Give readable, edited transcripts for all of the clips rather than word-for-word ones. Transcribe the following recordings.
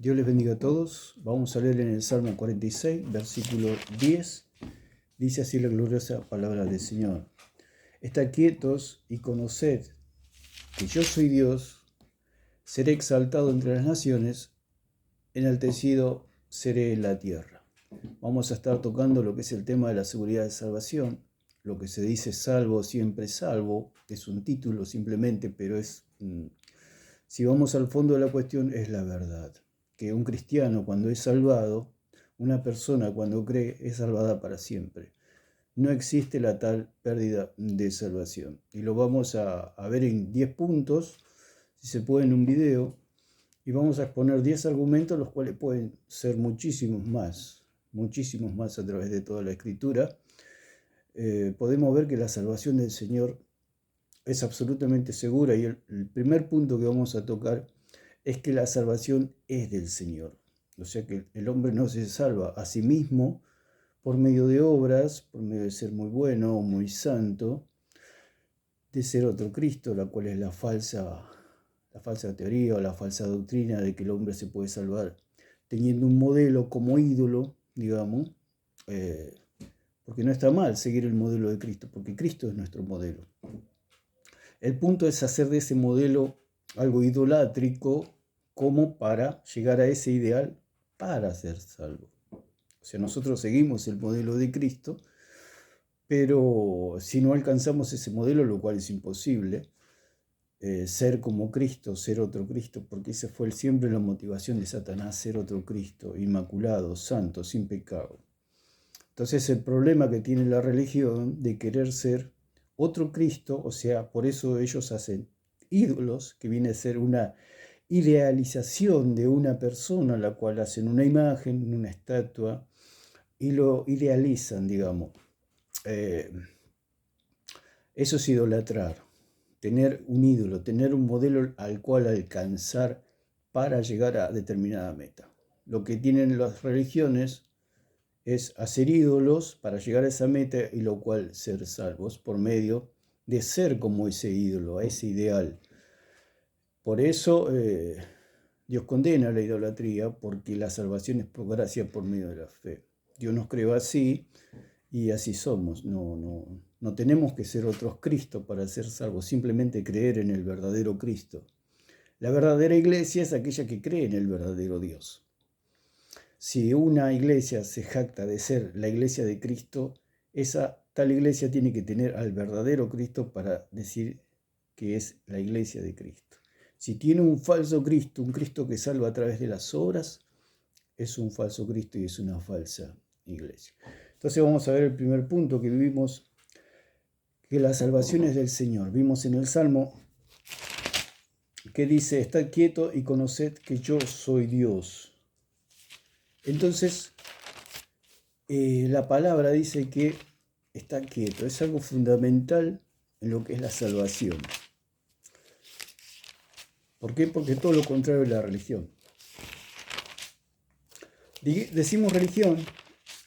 Dios les bendiga a todos. Vamos a leer en el Salmo 46, versículo 10. Dice así la gloriosa palabra del Señor. Estad quietos y conoced que yo soy Dios, seré exaltado entre las naciones, enaltecido seré en la tierra. Vamos a estar tocando lo que es el tema de la seguridad de salvación. Lo que se dice salvo, siempre salvo, es un título simplemente, pero si vamos al fondo de la cuestión, es la verdad. Que un cristiano cuando es salvado, una persona cuando cree es salvada para siempre. No existe la tal pérdida de salvación. Y lo vamos a ver en 10 puntos, si se puede en un video, y vamos a exponer 10 argumentos, los cuales pueden ser muchísimos más a través de toda la Escritura. Podemos ver que la salvación del Señor es absolutamente segura, y el primer punto que vamos a tocar es que la salvación es del Señor. O sea que el hombre no se salva a sí mismo por medio de obras, por medio de ser muy bueno o muy santo, de ser otro Cristo, la cual es la falsa teoría o la falsa doctrina de que el hombre se puede salvar teniendo un modelo como ídolo, digamos, porque no está mal seguir el modelo de Cristo, porque Cristo es nuestro modelo. El punto es hacer de ese modelo algo idolátrico como para llegar a ese ideal para ser salvo. O sea, nosotros seguimos el modelo de Cristo, pero si no alcanzamos ese modelo, lo cual es imposible, ser como Cristo, ser otro Cristo, porque esa fue siempre la motivación de Satanás, ser otro Cristo, inmaculado, santo, sin pecado. Entonces el problema que tiene la religión de querer ser otro Cristo, o sea, por eso ellos hacen ídolos, que viene a ser una idealización de una persona, la cual hacen una imagen, una estatua, y lo idealizan, digamos. Eso es idolatrar, tener un ídolo, tener un modelo al cual alcanzar para llegar a determinada meta. Lo que tienen las religiones es hacer ídolos para llegar a esa meta, y lo cual ser salvos por medio de ser como ese ídolo, a ese ideal. Por eso Dios condena la idolatría, porque la salvación es por gracia por medio de la fe. Dios nos creó así y así somos. No tenemos que ser otros Cristos para ser salvos, simplemente creer en el verdadero Cristo. La verdadera iglesia es aquella que cree en el verdadero Dios. Si una iglesia se jacta de ser la iglesia de Cristo, esa tal iglesia tiene que tener al verdadero Cristo para decir que es la iglesia de Cristo. Si tiene un falso Cristo, un Cristo que salva a través de las obras, es un falso Cristo y es una falsa iglesia. Entonces vamos a ver el primer punto que vimos, que la salvación es del Señor. Vimos en el Salmo que dice: estad quieto y conoced que yo soy Dios. Entonces, la palabra dice que está quieto. Es algo fundamental en lo que es la salvación. ¿Por qué? Porque todo lo contrario es la religión. Decimos religión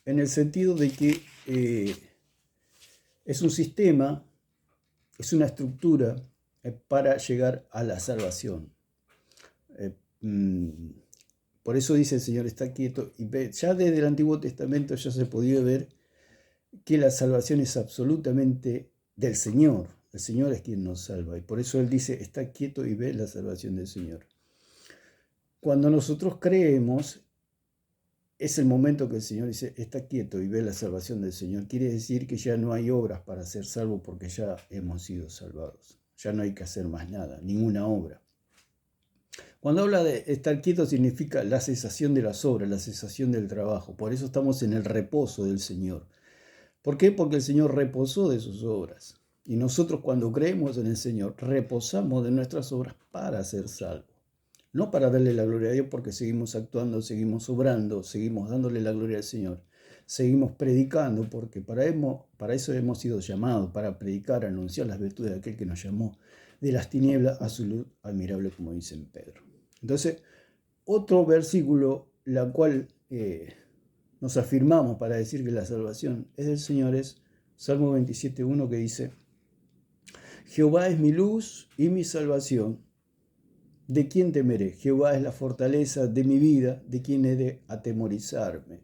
en el sentido de que es un sistema, es una estructura para llegar a la salvación. Por eso dice el Señor: está quieto y ve. Ya desde el Antiguo Testamento ya se podía ver que la salvación es absolutamente del Señor. El Señor es quien nos salva, y por eso Él dice: está quieto y ve la salvación del Señor. Cuando nosotros creemos, es el momento que el Señor dice: está quieto y ve la salvación del Señor. Quiere decir que ya no hay obras para ser salvos, porque ya hemos sido salvados. Ya no hay que hacer más nada, ninguna obra. Cuando habla de estar quieto, significa la cesación de las obras, la cesación del trabajo. Por eso estamos en el reposo del Señor. ¿Por qué? Porque el Señor reposó de sus obras. Y nosotros, cuando creemos en el Señor, reposamos de nuestras obras para ser salvos. No para darle la gloria a Dios, porque seguimos actuando, seguimos obrando, seguimos dándole la gloria al Señor. Seguimos predicando, porque para eso hemos sido llamados, para predicar, anunciar las virtudes de aquel que nos llamó de las tinieblas a su luz admirable, como dice en Pedro. Entonces, otro versículo, la cual nos afirmamos para decir que la salvación es del Señor, es Salmo 27:1, que dice: Jehová es mi luz y mi salvación. ¿De quién temeré? Jehová es la fortaleza de mi vida, ¿de quién he de atemorizarme?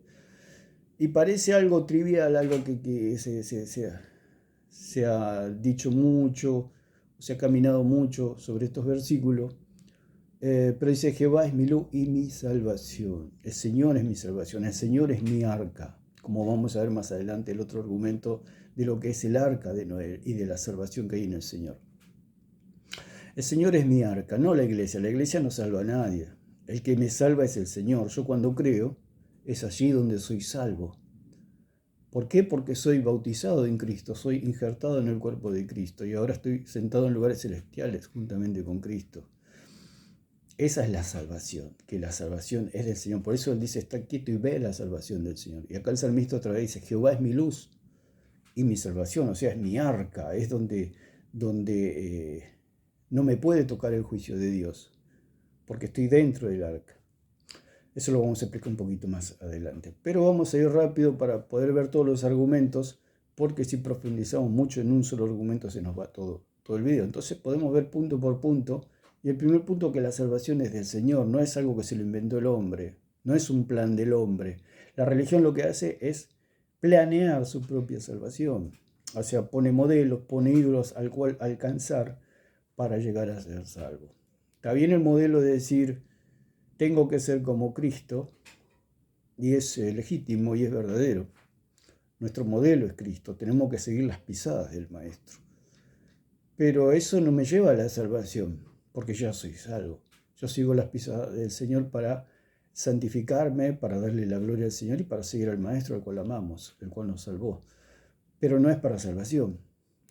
Y parece algo trivial, algo que se ha dicho mucho, se ha caminado mucho sobre estos versículos, pero dice: Jehová es mi luz y mi salvación, el Señor es mi salvación, el Señor es mi arca, como vamos a ver más adelante el otro argumento de lo que es el arca de Noé y de la salvación que hay en el Señor. El Señor es mi arca, no la iglesia no salva a nadie, el que me salva es el Señor. Yo cuando creo, es allí donde soy salvo. ¿Por qué? Porque soy bautizado en Cristo, soy injertado en el cuerpo de Cristo y ahora estoy sentado en lugares celestiales juntamente con Cristo. Esa es la salvación, que la salvación es del Señor. Por eso Él dice: está quieto y ve la salvación del Señor. Y acá el salmista otra vez dice: Jehová es mi luz y mi salvación, o sea, es mi arca, es donde no me puede tocar el juicio de Dios, porque estoy dentro del arca. Eso lo vamos a explicar un poquito más adelante. Pero vamos a ir rápido para poder ver todos los argumentos, porque si profundizamos mucho en un solo argumento se nos va todo el video. Entonces podemos ver punto por punto. Y el primer punto, que la salvación es del Señor, no es algo que se lo inventó el hombre, no es un plan del hombre. La religión lo que hace es planear su propia salvación. O sea, pone modelos, pone ídolos al cual alcanzar para llegar a ser salvo. Está bien el modelo de decir: tengo que ser como Cristo, y es legítimo y es verdadero. Nuestro modelo es Cristo, tenemos que seguir las pisadas del Maestro. Pero eso no me lleva a la salvación, porque ya soy salvo. Yo sigo las pisadas del Señor para santificarme, para darle la gloria al Señor y para seguir al Maestro al cual amamos, el cual nos salvó. Pero no es para salvación,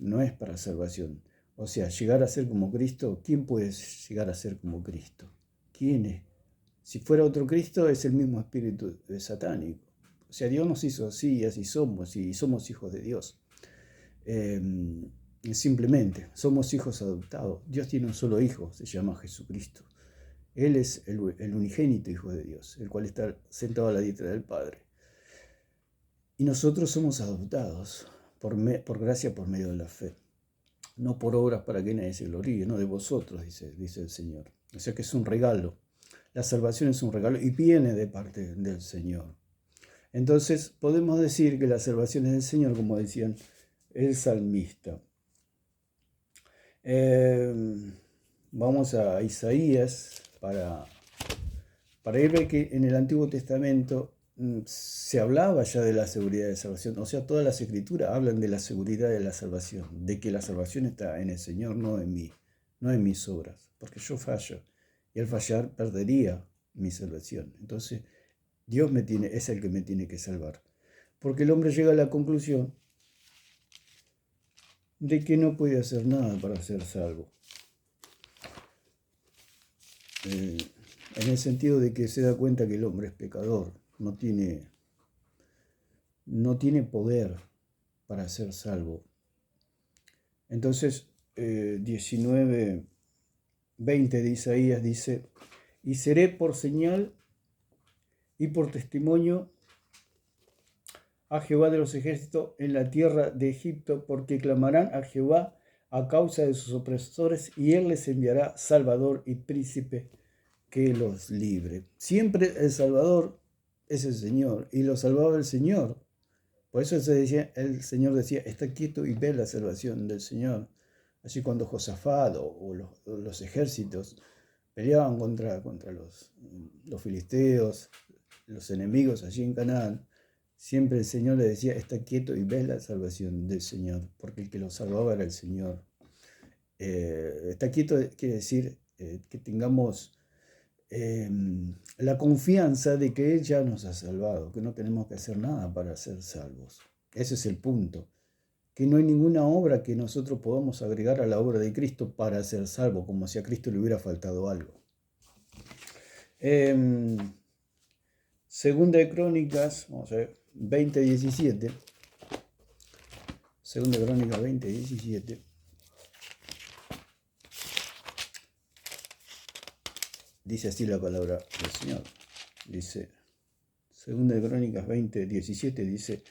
no es para salvación. O sea, llegar a ser como Cristo, ¿quién puede llegar a ser como Cristo? ¿Quién es? Si fuera otro Cristo, es el mismo espíritu satánico. O sea, Dios nos hizo así y así somos, y somos hijos de Dios. Simplemente, somos hijos adoptados. Dios tiene un solo hijo, se llama Jesucristo. Él es el unigénito Hijo de Dios, el cual está sentado a la diestra del Padre. Y nosotros somos adoptados por gracia, por medio de la fe. No por obras para que nadie se gloríe, no de vosotros, dice el Señor. O sea que es un regalo. La salvación es un regalo y viene de parte del Señor. Entonces podemos decir que la salvación es del Señor, como decían el salmista. Vamos a Isaías para ir a ver que en el Antiguo Testamento se hablaba ya de la seguridad de salvación. O sea, todas las escrituras hablan de la seguridad de la salvación, de que la salvación está en el Señor, no en mí, no en mis obras, porque yo fallo. Y al fallar perdería mi salvación. Entonces, Dios es el que me tiene que salvar. Porque el hombre llega a la conclusión de que no puede hacer nada para ser salvo. En el sentido de que se da cuenta que el hombre es pecador, no tiene poder para ser salvo. Entonces, 19:20 de Isaías dice: y seré por señal y por testimonio a Jehová de los ejércitos en la tierra de Egipto, porque clamarán a Jehová a causa de sus opresores, y él les enviará Salvador y príncipe que los libre. Siempre el Salvador es el Señor, y lo salvaba el Señor. Por eso el Señor decía: está quieto y ve la salvación del Señor. Así cuando Josafat o los ejércitos peleaban contra los filisteos, los enemigos allí en Canaán, siempre el Señor le decía: está quieto y ve la salvación del Señor, porque el que lo salvaba era el Señor. Está quieto quiere decir que tengamos la confianza de que Él ya nos ha salvado, que no tenemos que hacer nada para ser salvos. Ese es el punto, que no hay ninguna obra que nosotros podamos agregar a la obra de Cristo para ser salvos, como si a Cristo le hubiera faltado algo. Segunda de Crónicas, vamos a ver, 20:17. Segunda de Crónicas 20:17. Dice así la palabra del Señor. Dice, Segunda de Crónicas 20:17, dice: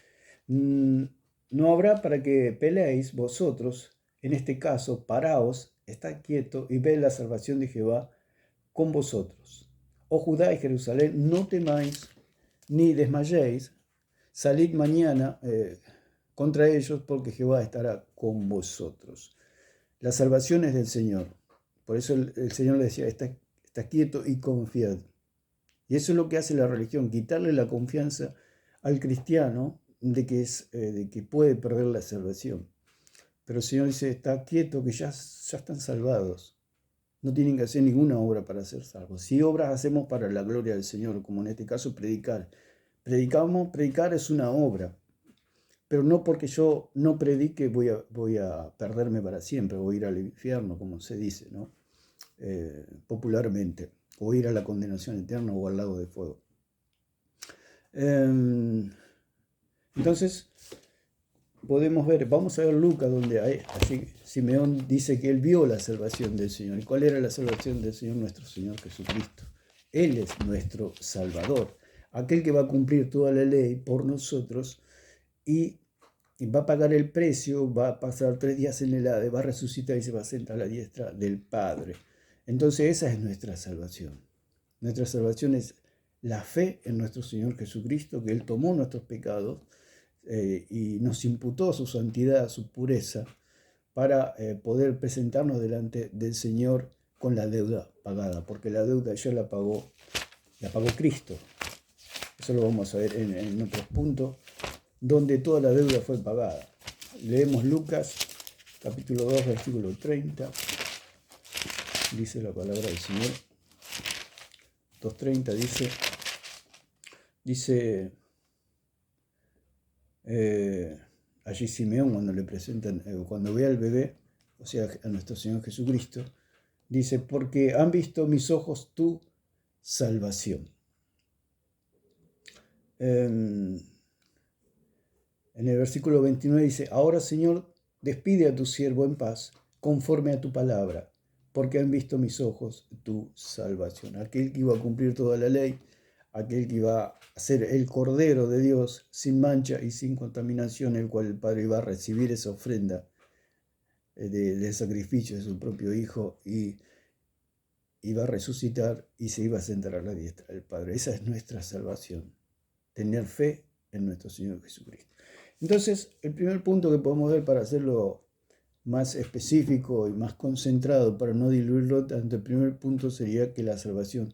no habrá para que peleéis vosotros, en este caso, paraos, estad quieto y ved la salvación de Jehová, con vosotros. Oh Judá y Jerusalén, no temáis ni desmayéis, salid mañana contra ellos, porque Jehová estará con vosotros. La salvación es del Señor. Por eso el Señor le decía, está quieto y confiad. Y eso es lo que hace la religión, quitarle la confianza al cristiano de que puede perder la salvación. Pero el Señor dice, está quieto, que ya están salvados. No tienen que hacer ninguna obra para ser salvos. Si obras hacemos para la gloria del Señor, como en este caso predicar. Predicar es una obra, pero no porque yo no predique voy a perderme para siempre, voy a ir al infierno, como se dice, ¿no? Popularmente, o ir a la condenación eterna o al lago de fuego. Entonces, podemos ver, vamos a ver Lucas, donde allí Simeón dice que él vio la salvación del Señor. ¿Y cuál era la salvación del Señor? Nuestro Señor Jesucristo. Él es nuestro Salvador, aquel que va a cumplir toda la ley por nosotros y va a pagar el precio, va a pasar 3 días en el Hades, va a resucitar y se va a sentar a la diestra del Padre. Entonces esa es nuestra salvación. Nuestra salvación es la fe en nuestro Señor Jesucristo, que Él tomó nuestros pecados y nos imputó su santidad, su pureza, para poder presentarnos delante del Señor con la deuda pagada, porque la deuda ya la pagó Cristo. Eso lo vamos a ver en otros puntos, donde toda la deuda fue pagada. Leemos Lucas, capítulo 2, versículo 30. Dice la palabra del Señor. 2.30 dice allí Simeón, cuando le presentan, cuando ve al bebé, o sea, a nuestro Señor Jesucristo, dice, porque han visto mis ojos tu salvación. En el versículo 29 dice, ahora Señor, despide a tu siervo en paz, conforme a tu palabra, porque han visto mis ojos tu salvación. Aquel que iba a cumplir toda la ley, aquel que iba a ser el Cordero de Dios, sin mancha y sin contaminación, el cual el Padre iba a recibir esa ofrenda de sacrificio de su propio Hijo y iba a resucitar y se iba a sentar a la diestra del Padre. Esa es nuestra salvación, tener fe en nuestro Señor Jesucristo. Entonces, el primer punto que podemos ver para hacerlo más específico y más concentrado, para no diluirlo tanto, el primer punto sería que la salvación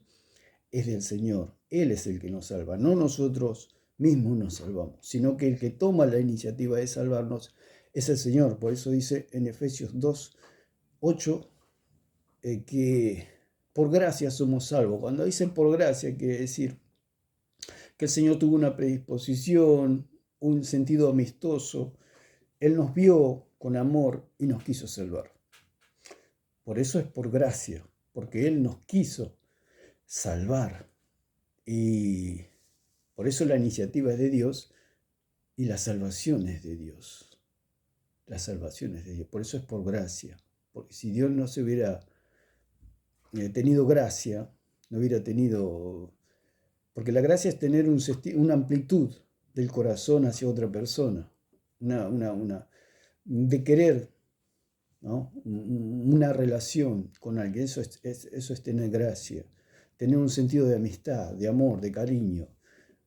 es del Señor. Él es el que nos salva, no nosotros mismos nos salvamos, sino que el que toma la iniciativa de salvarnos es el Señor. Por eso dice en Efesios 2:8 que por gracia somos salvos. Cuando dicen por gracia, quiere decir que el Señor tuvo una predisposición, un sentido amistoso. Él nos vio con amor y nos quiso salvar. Por eso es por gracia, porque Él nos quiso salvar. Y por eso la iniciativa es de Dios y la salvación es de Dios. La salvación es de Dios. Por eso es por gracia. Porque si Dios no se hubiera tenido gracia, no hubiera tenido... Porque la gracia es tener una amplitud del corazón hacia otra persona. De querer, ¿no? Una relación con alguien. Eso es tener gracia. Tener un sentido de amistad, de amor, de cariño.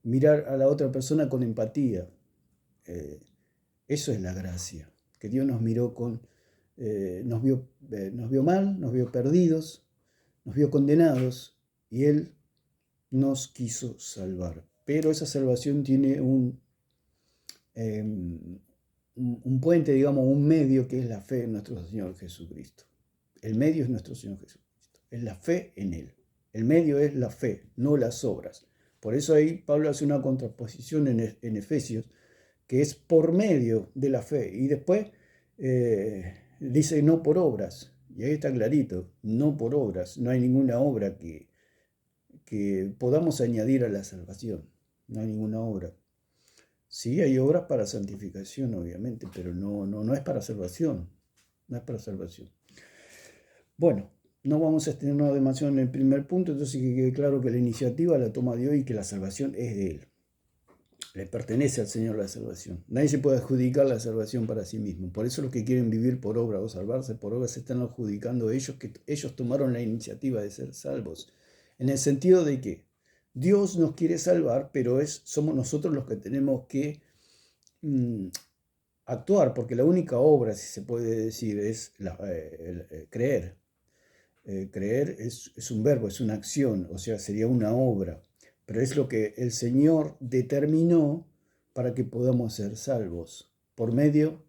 Mirar a la otra persona con empatía. Eso es la gracia. Que Dios nos miró nos vio mal, nos vio perdidos, nos vio condenados y Él nos quiso salvar. Pero esa salvación tiene un puente, digamos, un medio que es la fe en nuestro Señor Jesucristo. El medio es nuestro Señor Jesucristo. Es la fe en Él. El medio es la fe, no las obras. Por eso ahí Pablo hace una contraposición en Efesios, que es por medio de la fe. Y después dice no por obras. Y ahí está clarito, no por obras. No hay ninguna obra que podamos añadir a la salvación. No hay ninguna obra. Sí, hay obras para santificación, obviamente, pero no es para salvación. No es para salvación. Bueno, no vamos a extendernos demasiado en el primer punto, entonces que quede claro que la iniciativa la toma Dios y que la salvación es de Él. Le pertenece al Señor la salvación. Nadie se puede adjudicar la salvación para sí mismo. Por eso los que quieren vivir por obra o salvarse por obra se están adjudicando ellos, que ellos tomaron la iniciativa de ser salvos. En el sentido de que Dios nos quiere salvar, pero somos nosotros los que tenemos que actuar, porque la única obra, si se puede decir, es creer. Creer es un verbo, es una acción, o sea, sería una obra, pero es lo que el Señor determinó para que podamos ser salvos, por medio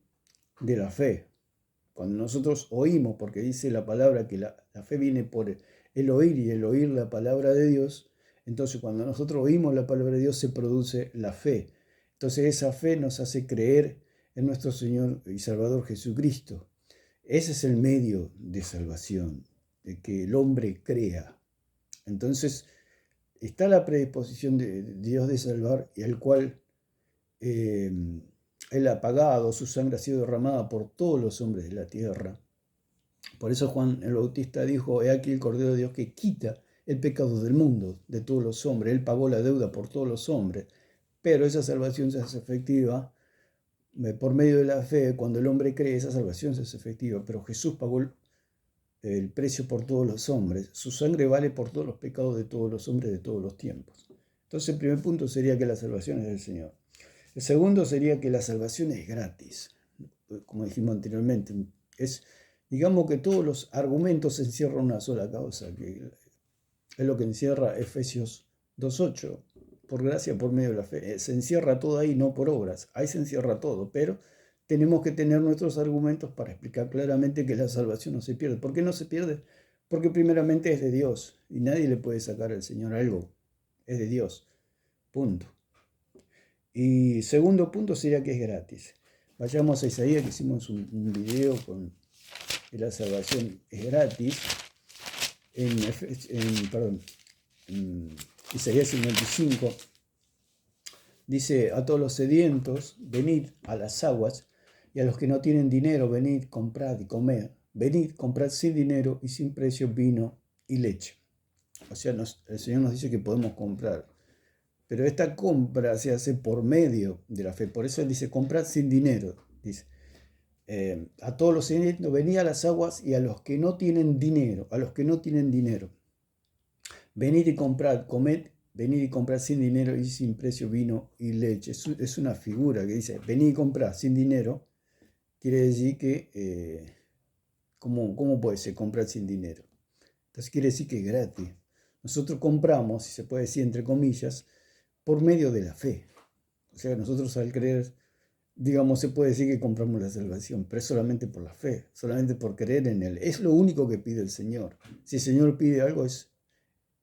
de la fe. Cuando nosotros oímos, porque dice la palabra que la fe viene por el oír y el oír la palabra de Dios, entonces cuando nosotros oímos la palabra de Dios se produce la fe. Entonces esa fe nos hace creer en nuestro Señor y Salvador Jesucristo. Ese es el medio de salvación, de que el hombre crea. Entonces está la predisposición de Dios de salvar, y al cual Él ha pagado, su sangre ha sido derramada por todos los hombres de la tierra. Por eso Juan el Bautista dijo: he aquí el Cordero de Dios que quita el pecado del mundo, de todos los hombres. Él pagó la deuda por todos los hombres, pero esa salvación se hace efectiva por medio de la fe. Cuando el hombre cree, esa salvación se hace efectiva, pero Jesús pagó el precio por todos los hombres. Su sangre vale por todos los pecados de todos los hombres de todos los tiempos. Entonces el primer punto sería que la salvación es del Señor. El segundo sería que la salvación es gratis. Como dijimos anteriormente, digamos que todos los argumentos encierran una sola causa, que es lo que encierra Efesios 2:8. Por gracia, por medio de la fe. Se encierra todo ahí, no por obras. Ahí se encierra todo, pero tenemos que tener nuestros argumentos para explicar claramente que la salvación no se pierde. ¿Por qué no se pierde? Porque primeramente es de Dios y nadie le puede sacar al Señor algo. Es de Dios. Punto. Y segundo punto sería que es gratis. Vayamos a Isaías, que hicimos un video con que la salvación es gratis. En Isaías 55 dice: a todos los sedientos, venid a las aguas, y a los que no tienen dinero, venid, comprad y comed. Venid, comprad sin dinero y sin precio vino y leche. O sea, el Señor nos dice que podemos comprar. Pero esta compra se hace por medio de la fe. Por eso Él dice: comprad sin dinero. Dice: a todos los sedientos, venid a las aguas, y a los que no tienen dinero, venid y comprad, comed. Venid y comprad sin dinero y sin precio vino y leche. Es una figura que dice: venid y comprad sin dinero. Quiere decir que, ¿cómo puede ser comprar sin dinero? Entonces quiere decir que es gratis. Nosotros compramos, si se puede decir entre comillas, por medio de la fe. O sea, nosotros al creer, digamos, se puede decir que compramos la salvación, pero es solamente por la fe, solamente por creer en Él. Es lo único que pide el Señor. Si el Señor pide algo, es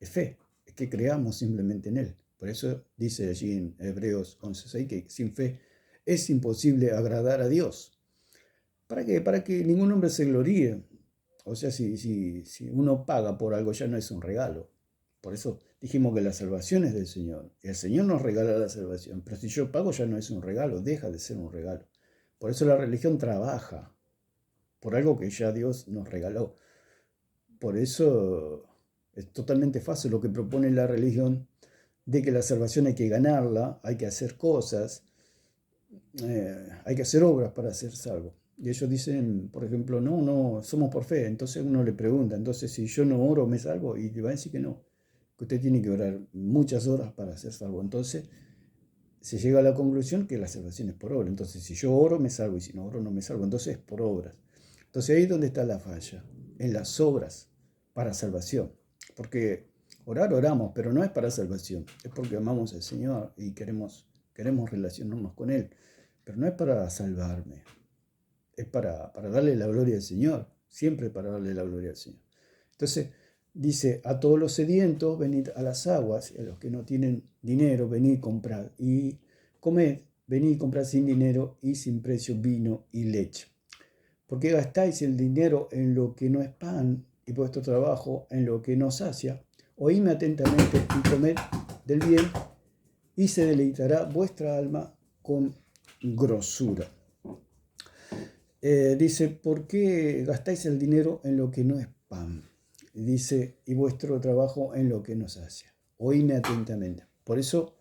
fe, es que creamos simplemente en Él. Por eso dice allí en Hebreos 11:6 que sin fe es imposible agradar a Dios. ¿Para qué? Para que ningún hombre se gloríe. O sea, si uno paga por algo, ya no es un regalo. Por eso dijimos que la salvación es del Señor. El Señor nos regala la salvación. Pero si yo pago, ya no es un regalo, deja de ser un regalo. Por eso la religión trabaja por algo que ya Dios nos regaló. Por eso es totalmente fácil lo que propone la religión, de que la salvación hay que ganarla, hay que hacer cosas, hay que hacer obras para ser salvo. Y ellos dicen, por ejemplo: no, somos por fe. Entonces uno le pregunta: entonces si yo no oro, ¿me salvo? Y le va a decir que no, que usted tiene que orar muchas horas para ser salvo. Entonces se llega a la conclusión que la salvación es por obra. Entonces si yo oro, me salvo, y si no oro, no me salvo. Entonces es por obras. Entonces ahí es donde está la falla, en las obras para salvación. Porque oramos, pero no es para salvación. Es porque amamos al Señor y queremos relacionarnos con Él. Pero no es para salvarme. Es para darle la gloria al Señor. Siempre para darle la gloria al Señor. Entonces dice: a todos los sedientos, venid a las aguas, y a los que no tienen dinero, venid, comprad y comed. Venid y comprad sin dinero y sin precio vino y leche. ¿Por qué gastáis el dinero en lo que no es pan, y vuestro trabajo en lo que no sacia? Oídme atentamente y comed del bien, y se deleitará vuestra alma con grosura. Dice: ¿por qué gastáis el dinero en lo que no es pan? Dice: y vuestro trabajo en lo que no sacia. Oídme atentamente. Por eso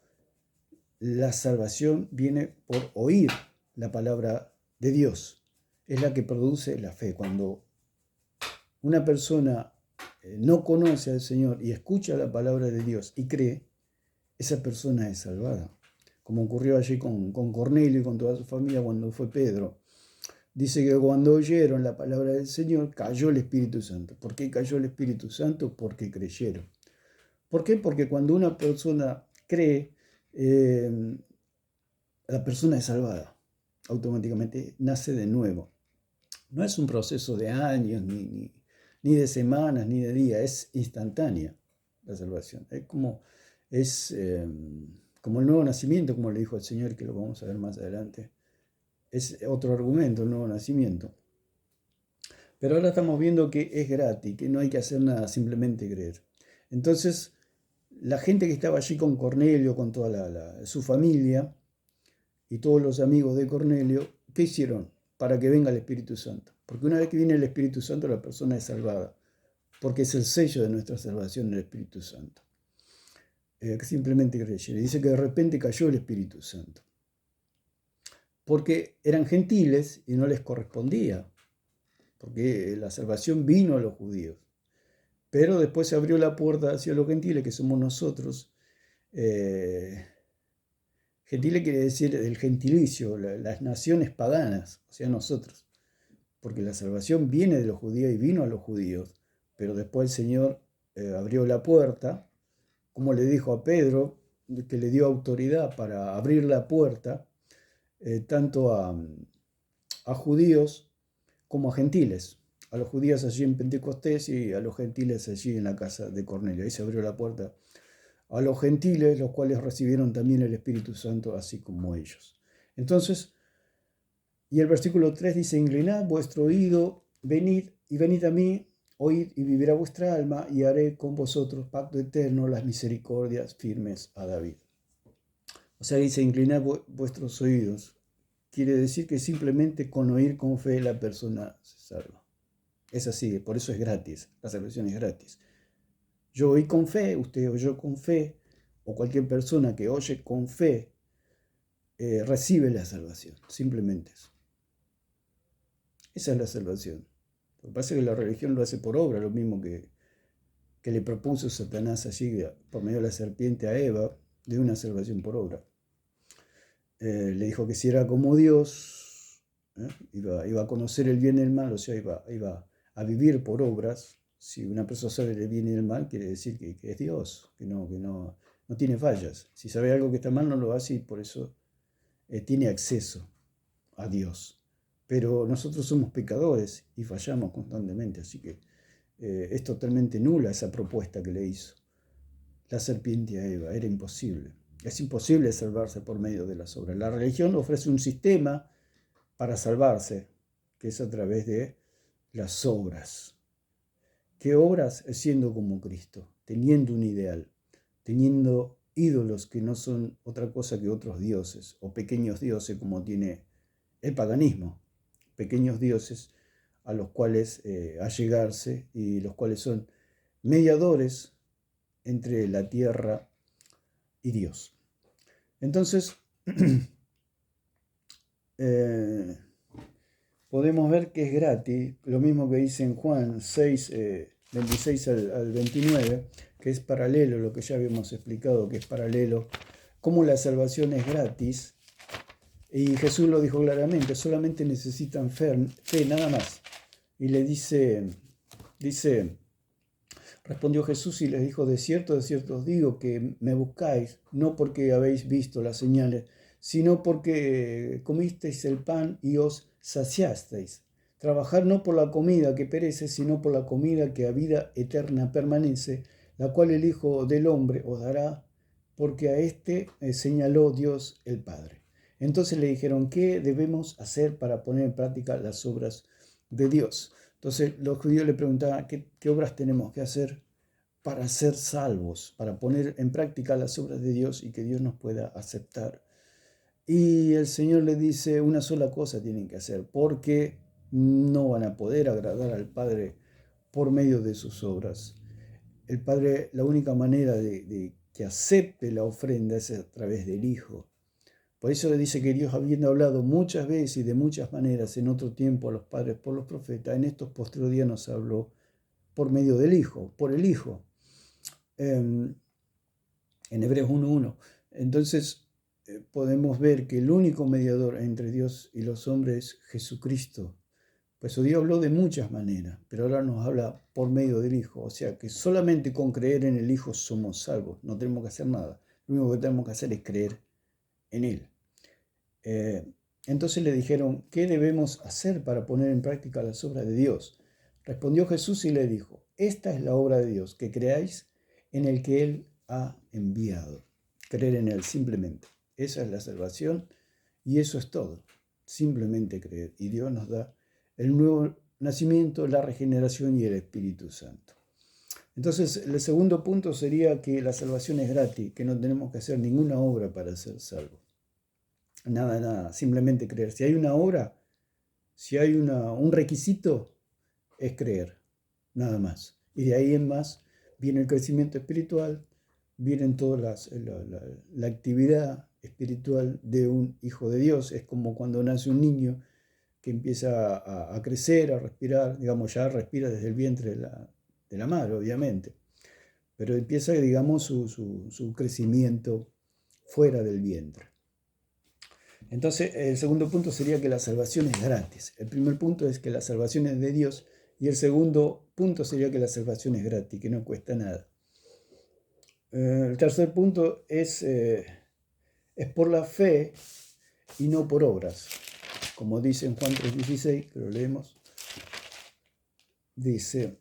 la salvación viene por oír la palabra de Dios. Es la que produce la fe. Cuando una persona no conoce al Señor y escucha la palabra de Dios y cree, esa persona es salvada. Como ocurrió allí con Cornelio y con toda su familia cuando fue Pedro. Dice que cuando oyeron la palabra del Señor, cayó el Espíritu Santo. ¿Por qué cayó el Espíritu Santo? Porque creyeron. ¿Por qué? Porque cuando una persona cree, la persona es salvada. Automáticamente nace de nuevo. No es un proceso de años, ni de semanas, ni de días. Es instantánea la salvación. Es como el nuevo nacimiento, como le dijo el Señor, que lo vamos a ver más adelante. Es otro argumento, el nuevo nacimiento. Pero ahora estamos viendo que es gratis, que no hay que hacer nada, simplemente creer. Entonces, la gente que estaba allí con Cornelio, con toda su familia y todos los amigos de Cornelio, ¿qué hicieron? Para que venga el Espíritu Santo. Porque una vez que viene el Espíritu Santo, la persona es salvada. Porque es el sello de nuestra salvación, el Espíritu Santo. Que simplemente creyeron. Dice que de repente cayó el Espíritu Santo. Porque eran gentiles y no les correspondía. Porque la salvación vino a los judíos. Pero después se abrió la puerta hacia los gentiles, que somos nosotros. Gentile quiere decir el gentilicio, las naciones paganas, o sea, nosotros. Porque la salvación viene de los judíos y vino a los judíos. Pero después el Señor abrió la puerta, como le dijo a Pedro, que le dio autoridad para abrir la puerta, tanto a judíos como a gentiles. A los judíos allí en Pentecostés y a los gentiles allí en la casa de Cornelio. Ahí se abrió la puerta a los gentiles, los cuales recibieron también el Espíritu Santo, así como ellos. Entonces, y el versículo 3 dice, inclinad vuestro oído, venid a mí, oíd y vivirá vuestra alma, y haré con vosotros pacto eterno, las misericordias firmes a David. O sea, dice, inclinad vuestros oídos. Quiere decir que simplemente con oír con fe la persona se salva. Es así, por eso es gratis, la salvación es gratis. Yo oí con fe, usted oyó con fe, o cualquier persona que oye con fe, recibe la salvación, simplemente eso. Esa es la salvación. Lo que pasa es que la religión lo hace por obra, lo mismo que le propuso Satanás allí por medio de la serpiente a Eva, de una salvación por obra. Le dijo que si era como Dios, iba a conocer el bien y el mal, o sea, iba a vivir por obras. Si una persona sabe el bien y el mal, quiere decir que es Dios, que no tiene fallas. Si sabe algo que está mal, no lo hace y por eso tiene acceso a Dios. Pero nosotros somos pecadores y fallamos constantemente, así que es totalmente nula esa propuesta que le hizo la serpiente a Eva. Era imposible. Es imposible salvarse por medio de las obras. La religión ofrece un sistema para salvarse, que es a través de las obras. ¿Qué obras? Siendo como Cristo, teniendo un ideal, teniendo ídolos que no son otra cosa que otros dioses, o pequeños dioses como tiene el paganismo, pequeños dioses a los cuales allegarse y los cuales son mediadores entre la tierra y Dios. Entonces, podemos ver que es gratis, lo mismo que dice en Juan 6, 26 al 29, que es paralelo, lo que ya habíamos explicado, que es paralelo, cómo la salvación es gratis, y Jesús lo dijo claramente, solamente necesitan fe nada más. Y le dice, respondió Jesús y les dijo, de cierto os digo que me buscáis, no porque habéis visto las señales, sino porque comisteis el pan y os saciasteis. Trabajad no por la comida que perece, sino por la comida que a vida eterna permanece, la cual el Hijo del Hombre os dará, porque a éste señaló Dios el Padre. Entonces le dijeron, ¿qué debemos hacer para poner en práctica las obras de Dios? Entonces los judíos le preguntaban, ¿qué obras tenemos que hacer para ser salvos, para poner en práctica las obras de Dios y que Dios nos pueda aceptar? Y el Señor les dice, una sola cosa tienen que hacer, porque no van a poder agradar al Padre por medio de sus obras. El Padre, la única manera de que acepte la ofrenda es a través del Hijo. Por eso dice que Dios, habiendo hablado muchas veces y de muchas maneras en otro tiempo a los padres por los profetas, en estos postreros días nos habló por medio del Hijo, por el Hijo. En Hebreos 1:1. Entonces podemos ver que el único mediador entre Dios y los hombres es Jesucristo. Por eso Dios habló de muchas maneras, pero ahora nos habla por medio del Hijo. O sea que solamente con creer en el Hijo somos salvos, no tenemos que hacer nada. Lo único que tenemos que hacer es creer en Él. Entonces le dijeron, ¿qué debemos hacer para poner en práctica las obras de Dios? Respondió Jesús y le dijo, esta es la obra de Dios, que creáis en el que Él ha enviado. Creer en Él simplemente. Esa es la salvación y eso es todo. Simplemente creer. Y Dios nos da el nuevo nacimiento, la regeneración y el Espíritu Santo. Entonces, el segundo punto sería que la salvación es gratis, que no tenemos que hacer ninguna obra para ser salvos. Nada, simplemente creer. Si hay una obra, si hay un requisito, es creer, nada más. Y de ahí en más viene el crecimiento espiritual, vienen todas la actividad espiritual de un hijo de Dios. Es como cuando nace un niño que empieza a crecer, a respirar, digamos, ya respira desde el vientre de la madre, obviamente, pero empieza, digamos, su crecimiento fuera del vientre. Entonces, el segundo punto sería que la salvación es gratis. El primer punto es que la salvación es de Dios y el segundo punto sería que la salvación es gratis, que no cuesta nada. El tercer punto es por la fe y no por obras. Como dice en Juan 3:16, que lo leemos, dice,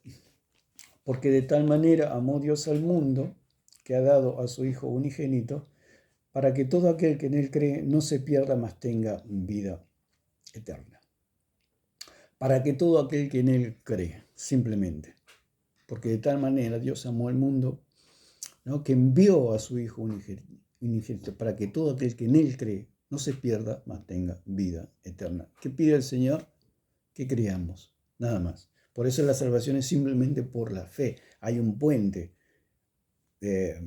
porque de tal manera amó Dios al mundo que ha dado a su Hijo unigénito, para que todo aquel que en Él cree no se pierda, mas tenga vida eterna. Para que todo aquel que en Él cree, simplemente. Porque de tal manera Dios amó al mundo, ¿no?, que envió a su Hijo unigénito, para que todo aquel que en Él cree no se pierda, mas tenga vida eterna. ¿Qué pide el Señor? Que creamos, nada más. Por eso la salvación es simplemente por la fe. Hay un puente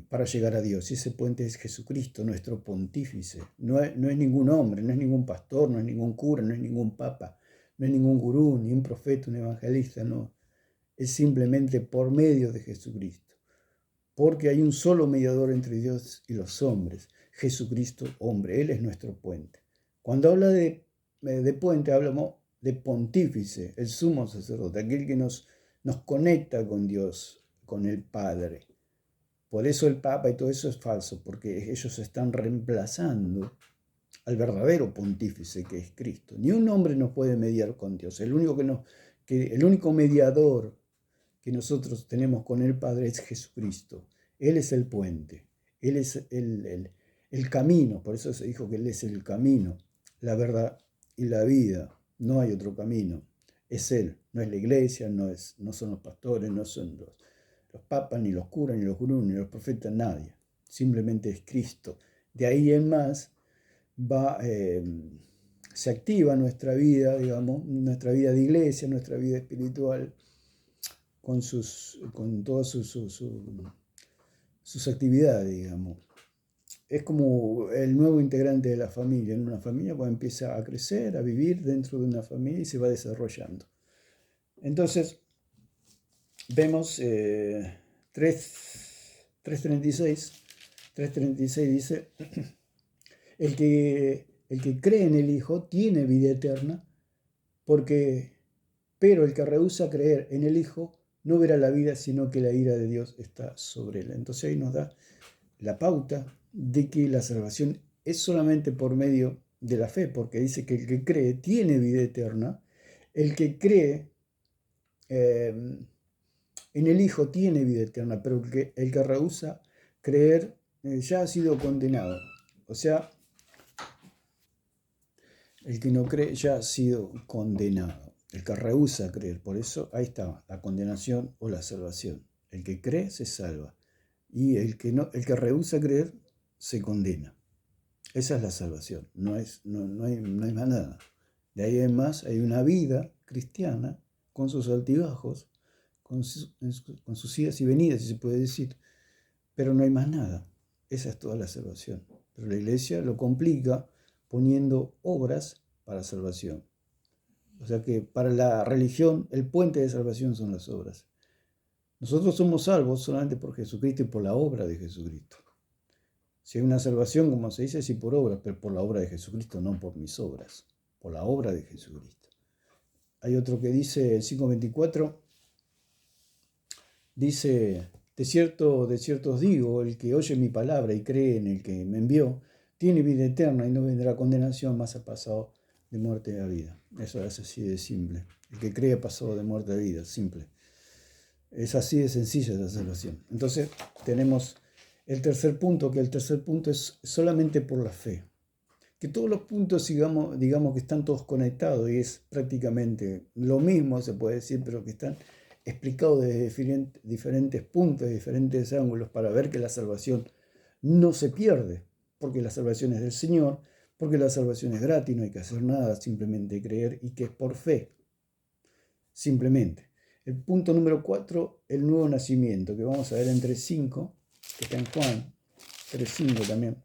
para llegar a Dios. Y ese puente es Jesucristo, nuestro pontífice. No es ningún hombre, no es ningún pastor, no es ningún cura, no es ningún papa, no es ningún gurú, ni un profeta, un evangelista, no. Es simplemente por medio de Jesucristo. Porque hay un solo mediador entre Dios y los hombres, Jesucristo hombre. Él es nuestro puente. Cuando habla de puente, hablamos de pontífice, el sumo sacerdote, aquel que nos conecta con Dios, con el Padre. Por eso el Papa y todo eso es falso, porque ellos están reemplazando al verdadero pontífice que es Cristo. Ni un hombre nos puede mediar con Dios. El único mediador que nosotros tenemos con el Padre es Jesucristo. Él es el puente, Él es el camino. Por eso se dijo que Él es el camino, la verdad y la vida. No hay otro camino. Es Él, no es la iglesia, no son los pastores, no son los papas, ni los curas, ni los gurús, ni los profetas, nadie. Simplemente es Cristo. De ahí en más se activa nuestra vida, digamos, nuestra vida de iglesia, nuestra vida espiritual, con todas sus actividades, digamos. Es como el nuevo integrante de la familia. En una familia pues empieza a crecer, a vivir dentro de una familia y se va desarrollando. Entonces, vemos 3:36 dice, el que cree en el Hijo tiene vida eterna, pero el que rehúsa creer en el Hijo no verá la vida, sino que la ira de Dios está sobre él. Entonces ahí nos da la pauta de que la salvación es solamente por medio de la fe, porque dice que el que cree tiene vida eterna, el que cree en el Hijo tiene vida eterna, pero el que rehúsa creer ya ha sido condenado. O sea, el que no cree ya ha sido condenado. El que rehúsa creer. Por eso ahí está la condenación o la salvación. El que cree se salva. Y el que rehúsa creer se condena. Esa es la salvación. No hay más nada. De ahí en más hay una vida cristiana con sus altibajos, con sus idas y venidas, si se puede decir. Pero no hay más nada. Esa es toda la salvación. Pero la iglesia lo complica poniendo obras para salvación. O sea que para la religión el puente de salvación son las obras. Nosotros somos salvos solamente por Jesucristo y por la obra de Jesucristo. Si hay una salvación, como se dice, sí por obras, pero por la obra de Jesucristo, no por mis obras, por la obra de Jesucristo. Hay otro que dice, el 5:24, dice, de cierto os digo, el que oye mi palabra y cree en el que me envió, tiene vida eterna y no vendrá condenación, más ha pasado de muerte a vida. Eso es así de simple. El que cree ha pasado de muerte a vida, simple. Es así de sencilla esa salvación. Entonces tenemos el tercer punto, que el tercer punto es solamente por la fe. Que todos los puntos, digamos que están todos conectados y es prácticamente lo mismo, se puede decir, pero que están explicados desde diferentes puntos, de diferentes ángulos, para ver que la salvación no se pierde, porque la salvación es del Señor, porque la salvación es gratis, no hay que hacer nada, simplemente creer y que es por fe, simplemente. El punto número 4, el nuevo nacimiento, que vamos a ver en 3:5, que está en Juan 3:5 también.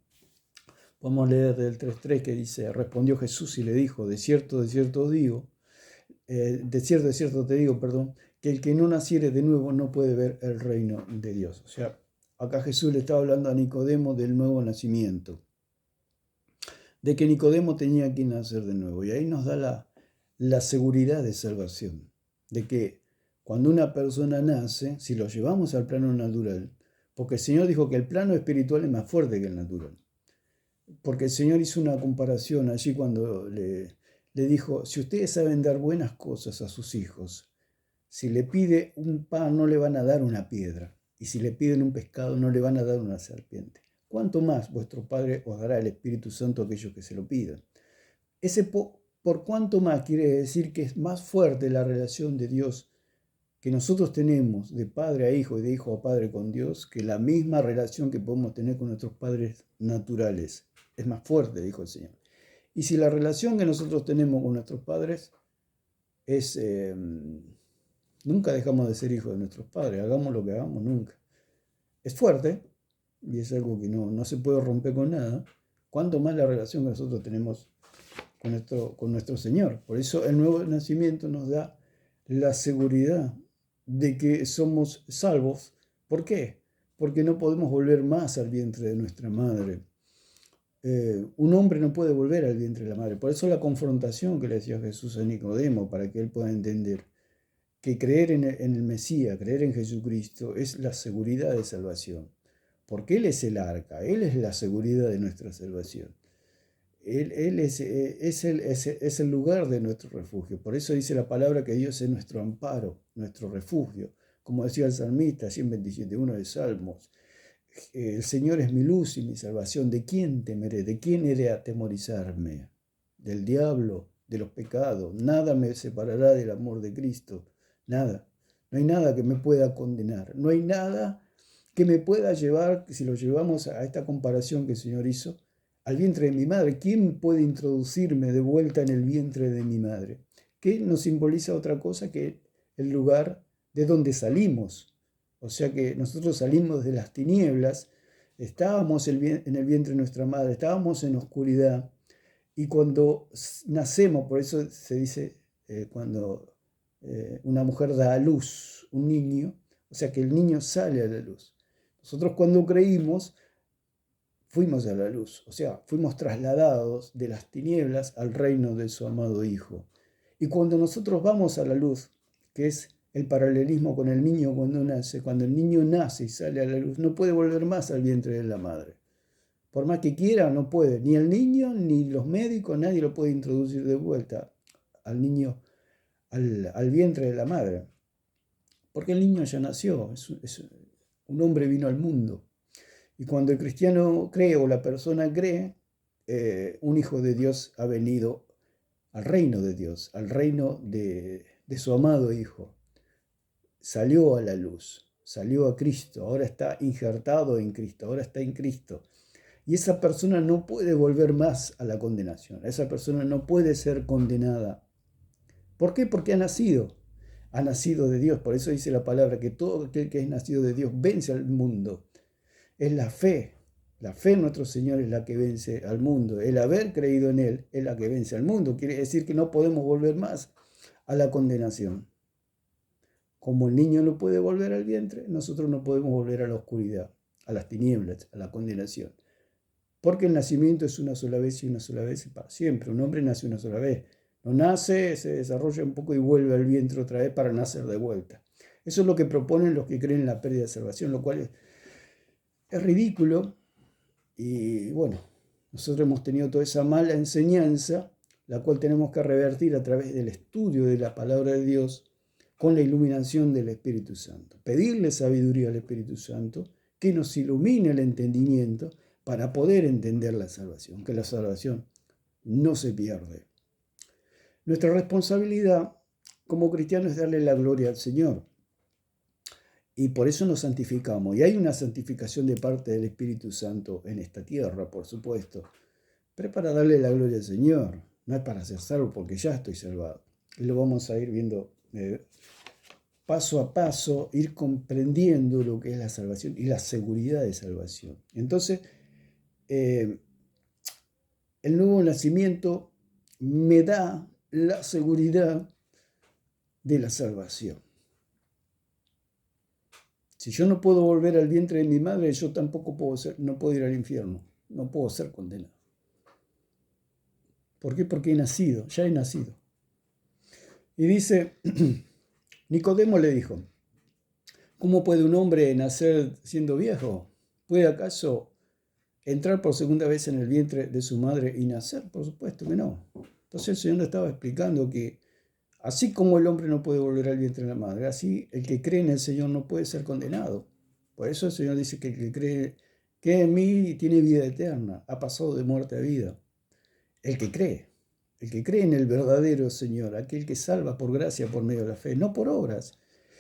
Vamos a leer del 3:3 que dice, respondió Jesús y le dijo, de cierto os digo, de cierto te digo, que el que no naciere de nuevo no puede ver el reino de Dios. O sea, acá Jesús le estaba hablando a Nicodemo del nuevo nacimiento, de que Nicodemo tenía que nacer de nuevo. Y ahí nos da la seguridad de salvación, de que cuando una persona nace, si lo llevamos al plano natural, porque el Señor dijo que el plano espiritual es más fuerte que el natural. Porque el Señor hizo una comparación allí cuando le dijo, si ustedes saben dar buenas cosas a sus hijos, si le pide un pan no le van a dar una piedra, y si le piden un pescado no le van a dar una serpiente. ¿Cuánto más vuestro Padre os dará el Espíritu Santo a aquellos que se lo pidan? Ese por cuánto más quiere decir que es más fuerte la relación de Dios que nosotros tenemos de padre a hijo y de hijo a padre con Dios, que la misma relación que podemos tener con nuestros padres naturales. Es más fuerte, dijo el Señor. Y si la relación que nosotros tenemos con nuestros padres es... nunca dejamos de ser hijos de nuestros padres, hagamos lo que hagamos, nunca. Es fuerte y es algo que no se puede romper con nada. Cuanto más la relación que nosotros tenemos con nuestro Señor. Por eso el nuevo nacimiento nos da la seguridad de que somos salvos. ¿Por qué? Porque no podemos volver más al vientre de nuestra madre. Un hombre no puede volver al vientre de la madre. Por eso la confrontación que le decía Jesús a Nicodemo, para que él pueda entender que creer en el Mesías, creer en Jesucristo, es la seguridad de salvación. Porque Él es el arca, Él es la seguridad de nuestra salvación. Él es el lugar de nuestro refugio. Por eso dice la palabra que Dios es nuestro amparo, nuestro refugio. Como decía el salmista, 127:1 de Salmos. El Señor es mi luz y mi salvación. ¿De quién temeré? ¿De quién he de atemorizarme? Del diablo, de los pecados. Nada me separará del amor de Cristo. Nada. No hay nada que me pueda condenar. No hay nada que me pueda llevar, si lo llevamos a esta comparación que el Señor hizo, al vientre de mi madre. ¿Quién puede introducirme de vuelta en el vientre de mi madre? Que nos simboliza otra cosa que el lugar de donde salimos. O sea que nosotros salimos de las tinieblas, estábamos en el vientre de nuestra madre, estábamos en oscuridad. Y cuando nacemos, por eso se dice cuando una mujer da a luz un niño, o sea que el niño sale a la luz. Nosotros cuando creímos, fuimos a la luz, o sea, fuimos trasladados de las tinieblas al reino de su amado Hijo. Y cuando nosotros vamos a la luz, que es el paralelismo con el niño cuando el niño nace y sale a la luz, no puede volver más al vientre de la madre. Por más que quiera, no puede. Ni el niño, ni los médicos, nadie lo puede introducir de vuelta al niño, al vientre de la madre. Porque el niño ya nació, un hombre vino al mundo. Y cuando el cristiano cree o la persona cree, un hijo de Dios ha venido al reino de Dios, al reino de su amado Hijo. Salió a la luz, salió a Cristo, ahora está injertado en Cristo, ahora está en Cristo. Y esa persona no puede volver más a la condenación, esa persona no puede ser condenada. ¿Por qué? Porque ha nacido de Dios. Por eso dice la palabra que todo aquel que es nacido de Dios vence al mundo. Es la fe, La fe en nuestro Señor es la que vence al mundo. El haber creído en Él es la que vence al mundo. Quiere decir que no podemos volver más a la condenación. Como el niño no puede volver al vientre, nosotros no podemos volver a la oscuridad, a las tinieblas, a la condenación. Porque el nacimiento es una sola vez y una sola vez y para siempre. Un hombre nace una sola vez. No nace, se desarrolla un poco y vuelve al vientre otra vez para nacer de vuelta. Eso es lo que proponen los que creen en la pérdida de salvación, lo cual es ridículo. Y bueno, nosotros hemos tenido toda esa mala enseñanza, la cual tenemos que revertir a través del estudio de la palabra de Dios con la iluminación del Espíritu Santo. Pedirle sabiduría al Espíritu Santo que nos ilumine el entendimiento para poder entender la salvación, que la salvación no se pierde. Nuestra responsabilidad como cristianos es darle la gloria al Señor. Y por eso nos santificamos. Y hay una santificación de parte del Espíritu Santo en esta tierra, por supuesto. Pero es para darle la gloria al Señor. No es para ser salvo porque ya estoy salvado. Y lo vamos a ir viendo paso a paso, ir comprendiendo lo que es la salvación y la seguridad de salvación. Entonces, el nuevo nacimiento me da la seguridad de la salvación. Si yo no puedo volver al vientre de mi madre, yo tampoco no puedo ir al infierno, no puedo ser condenado. ¿Por qué? Porque ya he nacido. Y dice, Nicodemo le dijo, ¿cómo puede un hombre nacer siendo viejo? ¿Puede acaso entrar por segunda vez en el vientre de su madre y nacer? Por supuesto que no. Entonces el Señor le estaba explicando que así como el hombre no puede volver al vientre de la madre, así el que cree en el Señor no puede ser condenado. Por eso el Señor dice que el que cree en mí tiene vida eterna, ha pasado de muerte a vida. El que cree en el verdadero Señor, aquel que salva por gracia, por medio de la fe, no por obras.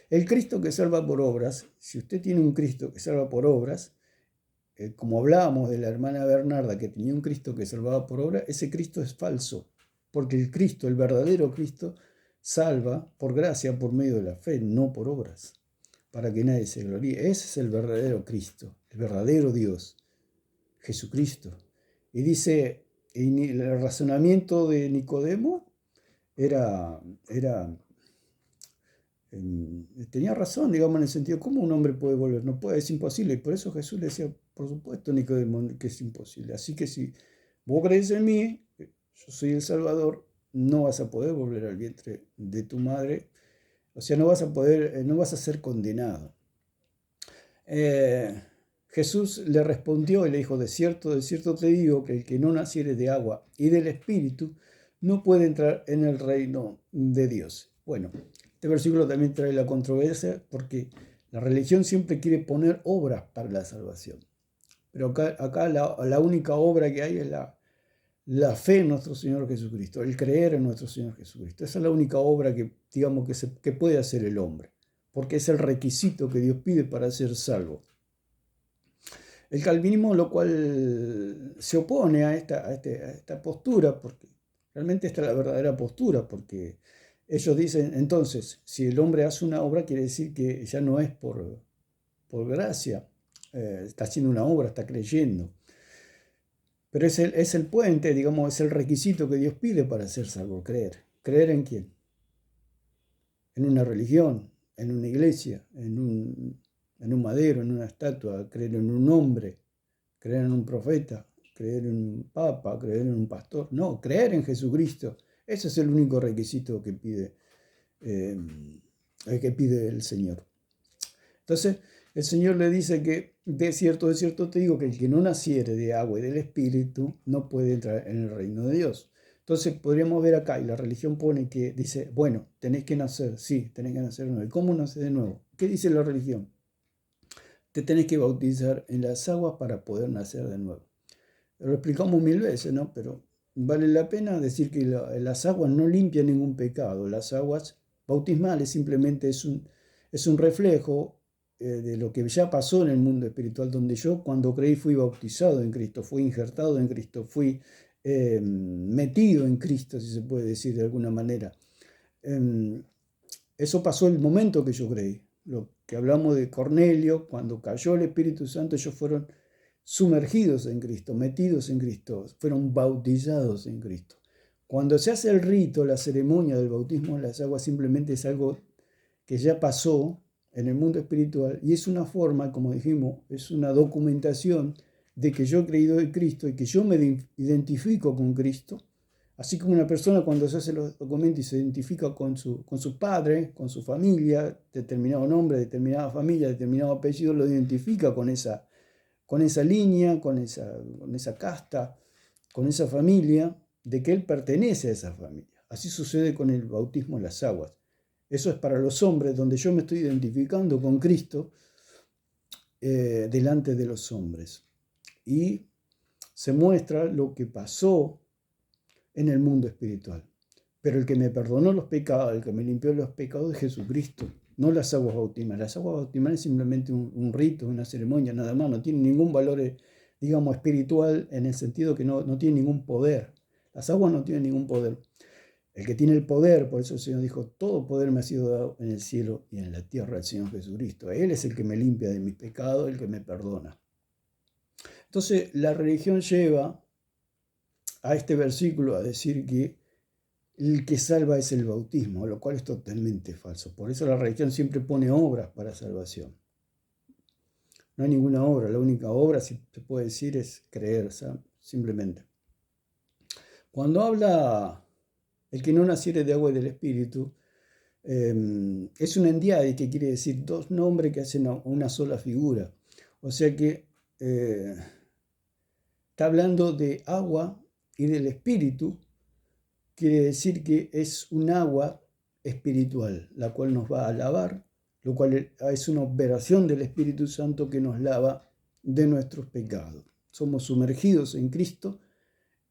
El Cristo que salva por obras, si usted tiene un Cristo que salva por obras, como hablábamos de la hermana Bernarda que tenía un Cristo que salvaba por obras, ese Cristo es falso, porque el Cristo, el verdadero Cristo, salva por gracia, por medio de la fe, no por obras, para que nadie se gloríe. Ese es el verdadero Cristo, el verdadero Dios, Jesucristo. Y dice, el razonamiento de Nicodemo tenía razón, digamos, en el sentido, ¿cómo un hombre puede volver? No puede, es imposible. Y por eso Jesús le decía, por supuesto, Nicodemo, que es imposible. Así que si vos crees en mí, yo soy el Salvador, no vas a poder volver al vientre de tu madre. O sea, no vas a ser condenado. Jesús le respondió y le dijo, de cierto te digo que el que no naciere de agua y del Espíritu no puede entrar en el reino de Dios. Bueno, este versículo también trae la controversia porque la religión siempre quiere poner obras para la salvación. Pero acá la única obra que hay es la fe en nuestro Señor Jesucristo, el creer en nuestro Señor Jesucristo. Esa es la única obra que, digamos, que puede hacer el hombre, porque es el requisito que Dios pide para ser salvo. El calvinismo, lo cual se opone a esta postura, porque realmente esta es la verdadera postura, porque ellos dicen, entonces, si el hombre hace una obra, quiere decir que ya no es por gracia, está haciendo una obra, está creyendo. Pero es el puente, digamos, es el requisito que Dios pide para ser salvo, creer. ¿Creer en quién? En una religión, en una iglesia, en un madero, en una estatua, creer en un hombre, creer en un profeta, creer en un papa, creer en un pastor. No, creer en Jesucristo. Ese es el único requisito que pide el Señor. Entonces, el Señor le dice que de cierto te digo que el que no naciere de agua y del Espíritu no puede entrar en el reino de Dios. Entonces podríamos ver acá, y la religión pone que dice, bueno, tenés que nacer, sí, tenés que nacer de nuevo. ¿Y cómo nacer de nuevo? ¿Qué dice la religión? Te tenés que bautizar en las aguas para poder nacer de nuevo. Lo explicamos 1000 veces, ¿no? Pero vale la pena decir que las aguas no limpian ningún pecado. Las aguas bautismales simplemente es un reflejo de lo que ya pasó en el mundo espiritual, donde yo cuando creí fui bautizado en Cristo, fui injertado en Cristo, fui metido en Cristo, si se puede decir de alguna manera. Eso pasó el momento que yo creí. Lo que hablamos de Cornelio, cuando cayó el Espíritu Santo, ellos fueron sumergidos en Cristo, metidos en Cristo, fueron bautizados en Cristo. Cuando se hace el rito, la ceremonia del bautismo en las aguas, simplemente es algo que ya pasó en el mundo espiritual y es una forma, como dijimos, es una documentación de que yo he creído en Cristo y que yo me identifico con Cristo. Así como una persona cuando se hace los documentos y se identifica con su padre, con su familia, determinado nombre, determinada familia, determinado apellido, lo identifica con esa línea, con esa casta, con esa familia, de que él pertenece a esa familia. Así sucede con el bautismo en las aguas. Eso es para los hombres, donde yo me estoy identificando con Cristo delante de los hombres. Y se muestra lo que pasó en el mundo espiritual. Pero el que me perdonó los pecados, el que me limpió los pecados es Jesucristo, no las aguas bautismales. Las aguas bautismales es simplemente un rito, una ceremonia, nada más. No tiene ningún valor, digamos, espiritual, en el sentido que no tiene ningún poder. Las aguas no tienen ningún poder. El que tiene el poder, por eso el Señor dijo, todo poder me ha sido dado en el cielo y en la tierra, el Señor Jesucristo. Él es el que me limpia de mis pecados, el que me perdona. Entonces, la religión lleva a este versículo a decir que el que salva es el bautismo, lo cual es totalmente falso. Por eso la religión siempre pone obras para salvación. No hay ninguna obra, la única obra, si se puede decir, es creer, simplemente. Cuando habla el que no naciere de agua y del Espíritu, es una endiadi, que quiere decir dos nombres que hacen una sola figura. O sea que está hablando de agua y del Espíritu, quiere decir que es un agua espiritual, la cual nos va a lavar, lo cual es una operación del Espíritu Santo que nos lava de nuestros pecados. Somos sumergidos en Cristo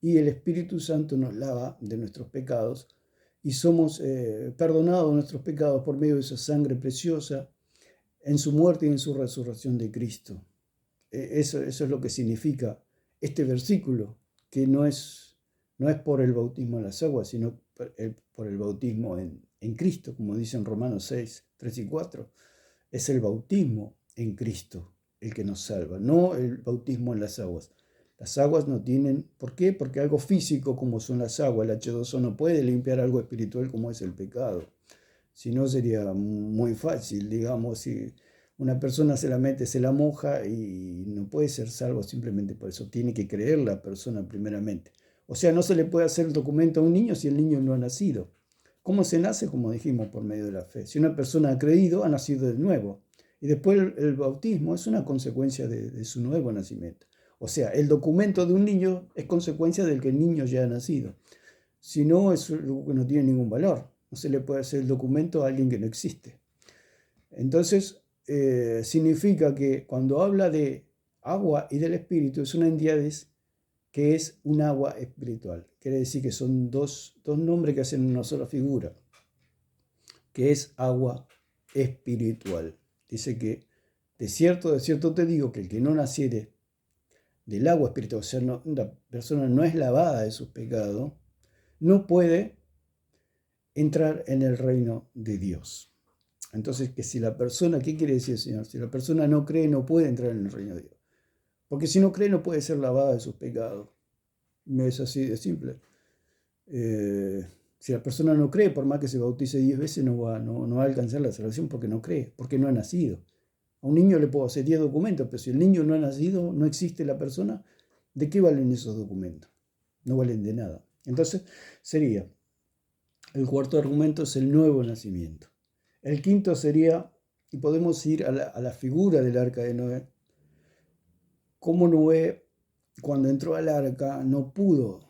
y el Espíritu Santo nos lava de nuestros pecados y somos perdonados de nuestros pecados por medio de esa sangre preciosa en su muerte y en su resurrección de Cristo. Eso es lo que significa este versículo, que no es por el bautismo en las aguas, sino por el bautismo en Cristo, como dice en Romanos 6, 3 y 4. Es el bautismo en Cristo el que nos salva, no el bautismo en las aguas. Las aguas no tienen... ¿Por qué? Porque algo físico como son las aguas, el H2O, no puede limpiar algo espiritual como es el pecado. Si no, sería muy fácil, digamos, si una persona se la mete, se la moja y no puede ser salvo simplemente por eso. Tiene que creer la persona primeramente. O sea, no se le puede hacer el documento a un niño si el niño no ha nacido. ¿Cómo se nace? Como dijimos, por medio de la fe. Si una persona ha creído, ha nacido de nuevo. Y después el bautismo es una consecuencia de su nuevo nacimiento. O sea, el documento de un niño es consecuencia del que el niño ya ha nacido. Si no, es algo que no tiene ningún valor. No se le puede hacer el documento a alguien que no existe. Entonces, significa que cuando habla de agua y del Espíritu, es una endiadez que es un agua espiritual. Quiere decir que son dos nombres que hacen una sola figura, que es agua espiritual. Dice que de cierto te digo que el que no naciere del agua espiritual, o sea, la persona no es lavada de sus pecados, no puede entrar en el reino de Dios. Entonces, que si la persona, ¿qué quiere decir el Señor? Si la persona no cree, no puede entrar en el reino de Dios. Porque si no cree, no puede ser lavada de sus pecados. Es así de simple. Si la persona no cree, por más que se bautice 10 veces, no va a alcanzar la salvación porque no cree, porque no ha nacido. A un niño le puedo hacer 10 documentos, pero si el niño no ha nacido, no existe la persona, ¿de qué valen esos documentos? No valen de nada. Entonces, sería, el cuarto argumento es el nuevo nacimiento. El quinto sería, y podemos ir a la figura del arca de Noé, cómo Noé, cuando entró al arca, no pudo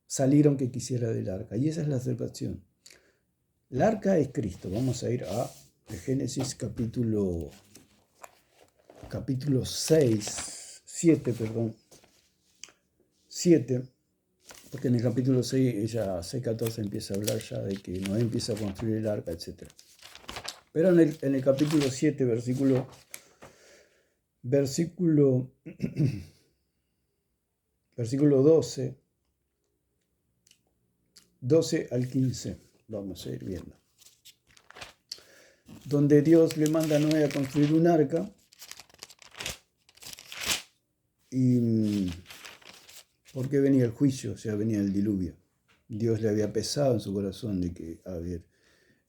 salir aunque quisiera del arca. Y esa es la salvación. El arca es Cristo. Vamos a ir a Génesis capítulo 7, porque en el capítulo 6, ella 6:14 empieza a hablar ya de que Noé empieza a construir el arca, etc. Pero en el capítulo 7, versículo 12 al 15, vamos a ir viendo, donde Dios le manda a Noé a construir un arca. ¿Y por qué venía el juicio? O sea, venía el diluvio. Dios le había pesado en su corazón de que había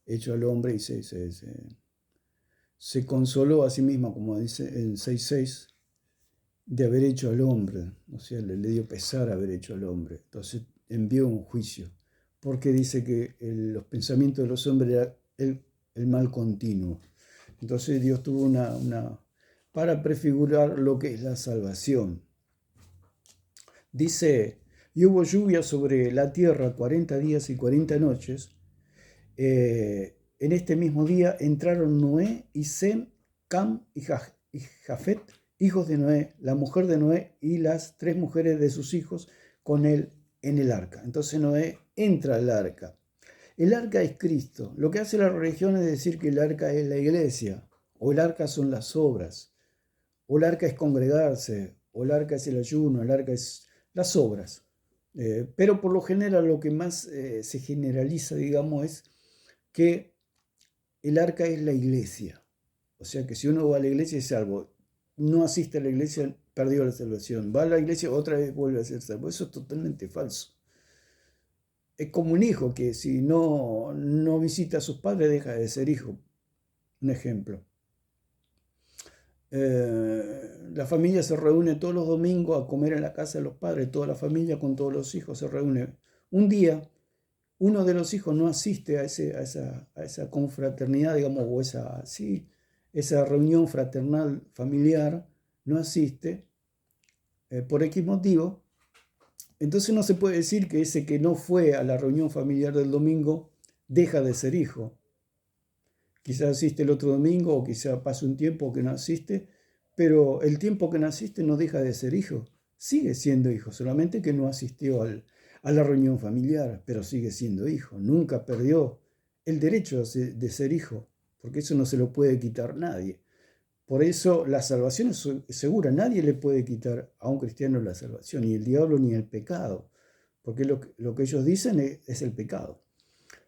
hecho al hombre y se consoló a sí misma, como dice en 6:6, de haber hecho al hombre. O sea, le dio pesar haber hecho al hombre. Entonces envió un juicio, porque dice que los pensamientos de los hombres eran el mal continuo. Entonces Dios tuvo para prefigurar lo que es la salvación. Dice, y hubo lluvia sobre la tierra 40 días y 40 noches. En este mismo día entraron Noé y Sem, Cam y Jafet, hijos de Noé, la mujer de Noé y las 3 mujeres de sus hijos con él en el arca. Entonces Noé entra al arca. El arca es Cristo. Lo que hace la religión es decir que el arca es la iglesia, o el arca son las obras, o el arca es congregarse, o el arca es el ayuno, el arca es las obras. Pero por lo general lo que más se generaliza, digamos, es que el arca es la iglesia. O sea que si uno va a la iglesia es salvo. No asiste a la iglesia, perdió la salvación. Va a la iglesia, otra vez vuelve a ser salvo. Eso es totalmente falso. Es como un hijo que si no visita a sus padres deja de ser hijo. Un ejemplo. La familia se reúne todos los domingos a comer en la casa de los padres. Toda la familia con todos los hijos se reúne. Un día uno de los hijos no asiste a esa confraternidad, digamos, o esa reunión fraternal familiar, no asiste por X motivo. Entonces no se puede decir que ese que no fue a la reunión familiar del domingo deja de ser hijo. Quizás asiste el otro domingo o quizás pase un tiempo que no asiste, pero el tiempo que no asiste no deja de ser hijo. Sigue siendo hijo, solamente que no asistió a la reunión familiar, pero sigue siendo hijo. Nunca perdió el derecho de ser hijo, porque eso no se lo puede quitar nadie. Por eso la salvación es segura. Nadie le puede quitar a un cristiano la salvación, ni el diablo ni el pecado, porque lo que ellos dicen es el pecado.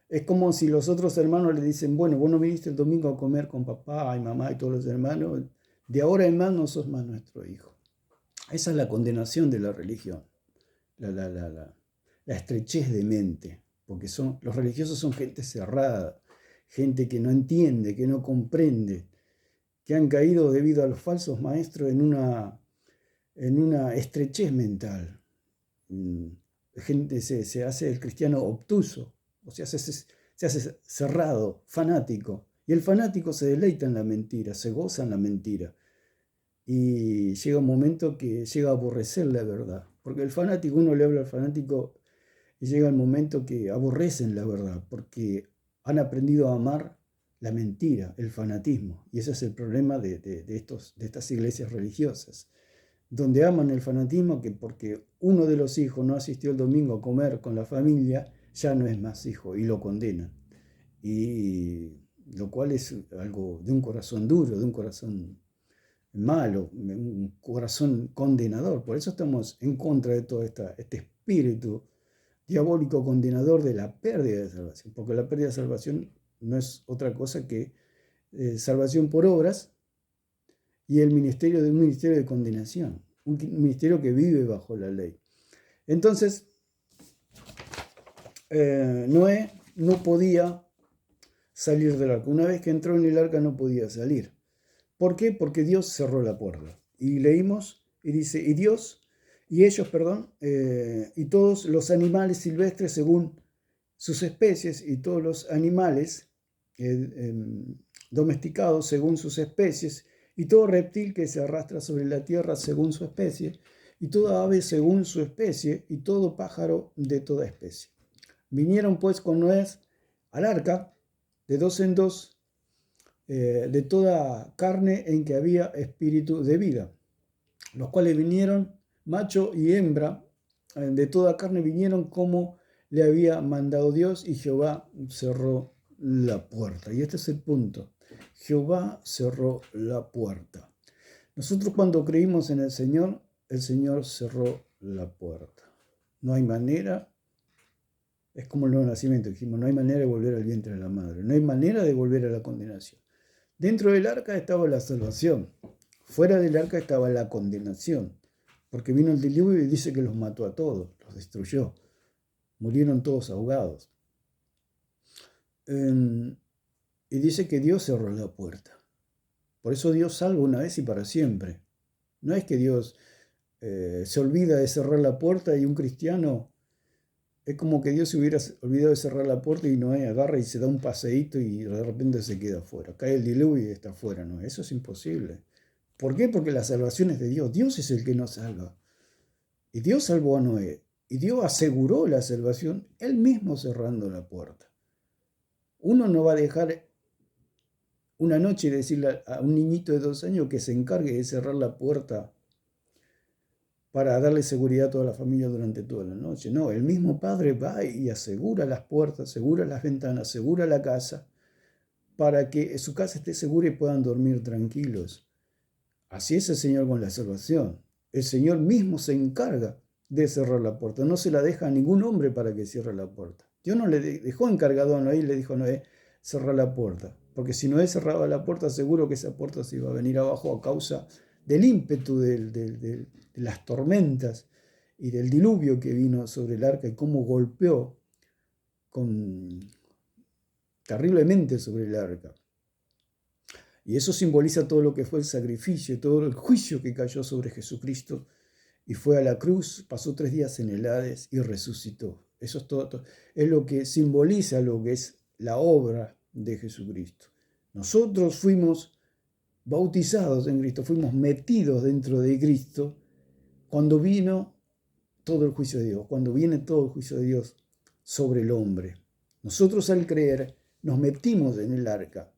Es como si los otros hermanos le dicen, bueno, vos no viniste el domingo a comer con papá y mamá y todos los hermanos, de ahora en más no sos más nuestro hijo. Esa es la condenación de la religión, la estrechez de mente, porque los religiosos son gente cerrada, gente que no entiende, que no comprende, que han caído debido a los falsos maestros en una estrechez mental. Gente se hace el cristiano obtuso, o sea, se hace cerrado, fanático. Y el fanático se deleita en la mentira, se goza en la mentira. Y llega un momento que llega a aborrecer la verdad. Porque el fanático, uno le habla al fanático y llega el momento que aborrecen la verdad, porque han aprendido a amar la mentira, el fanatismo. Y ese es el problema de estas iglesias religiosas, donde aman el fanatismo, que porque uno de los hijos no asistió el domingo a comer con la familia, ya no es más hijo y lo condenan. Y lo cual es algo de un corazón duro, de un corazón malo, un corazón condenador. Por eso estamos en contra de todo este espíritu diabólico condenador de la pérdida de salvación, porque la pérdida de salvación no es otra cosa que salvación por obras y un ministerio de condenación, un ministerio que vive bajo la ley. Entonces, Noé no podía salir del arca. Una vez que entró en el arca no podía salir. ¿Por qué? Porque Dios cerró la puerta. Y leímos, y dice, y todos los animales silvestres según sus especies, y todos los animales domesticados según sus especies, y todo reptil que se arrastra sobre la tierra según su especie, y toda ave según su especie, y todo pájaro de toda especie. Vinieron pues con Noé al arca, de 2 en 2, de toda carne en que había espíritu de vida, los cuales vinieron, macho y hembra, de toda carne vinieron como le había mandado Dios, y Jehová cerró la puerta. Y este es el punto. Jehová cerró la puerta. Nosotros cuando creímos en el Señor cerró la puerta. No hay manera, es como el nuevo nacimiento, dijimos, no hay manera de volver al vientre de la madre, no hay manera de volver a la condenación. Dentro del arca estaba la salvación, fuera del arca estaba la condenación. porque vino el diluvio y dice que los mató a todos, los destruyó. Murieron todos ahogados. Y dice que Dios cerró la puerta. Por eso Dios salva una vez y para siempre. No es que Dios se olvida de cerrar la puerta y un cristiano, es como que Dios se hubiera olvidado de cerrar la puerta y Noé agarra y se da un paseíto y de repente se queda afuera. Cae el diluvio y está afuera. No, eso es imposible. ¿Por qué? Porque la salvación es de Dios. Dios es el que nos salva. Y Dios salvó a Noé. Y Dios aseguró la salvación, él mismo cerrando la puerta. Uno no va a dejar una noche decirle a un niñito de 2 años que se encargue de cerrar la puerta para darle seguridad a toda la familia durante toda la noche. No, el mismo padre va y asegura las puertas, asegura las ventanas, asegura la casa, para que su casa esté segura y puedan dormir tranquilos. Así es el Señor con la salvación. El Señor mismo se encarga de cerrar la puerta. No se la deja a ningún hombre para que cierre la puerta. Dios no le dejó encargado a Noé y le dijo a Noé, cerrar la puerta. Porque si Noé cerraba la puerta, seguro que esa puerta se iba a venir abajo a causa del ímpetu de las tormentas y del diluvio que vino sobre el arca y cómo golpeó terriblemente sobre el arca. Y eso simboliza todo lo que fue el sacrificio, todo el juicio que cayó sobre Jesucristo y fue a la cruz, pasó 3 días en el Hades y resucitó. Eso es todo, es lo que simboliza lo que es la obra de Jesucristo. Nosotros fuimos bautizados en Cristo, fuimos metidos dentro de Cristo cuando vino todo el juicio de Dios, cuando viene todo el juicio de Dios sobre el hombre. Nosotros al creer nos metimos en el arca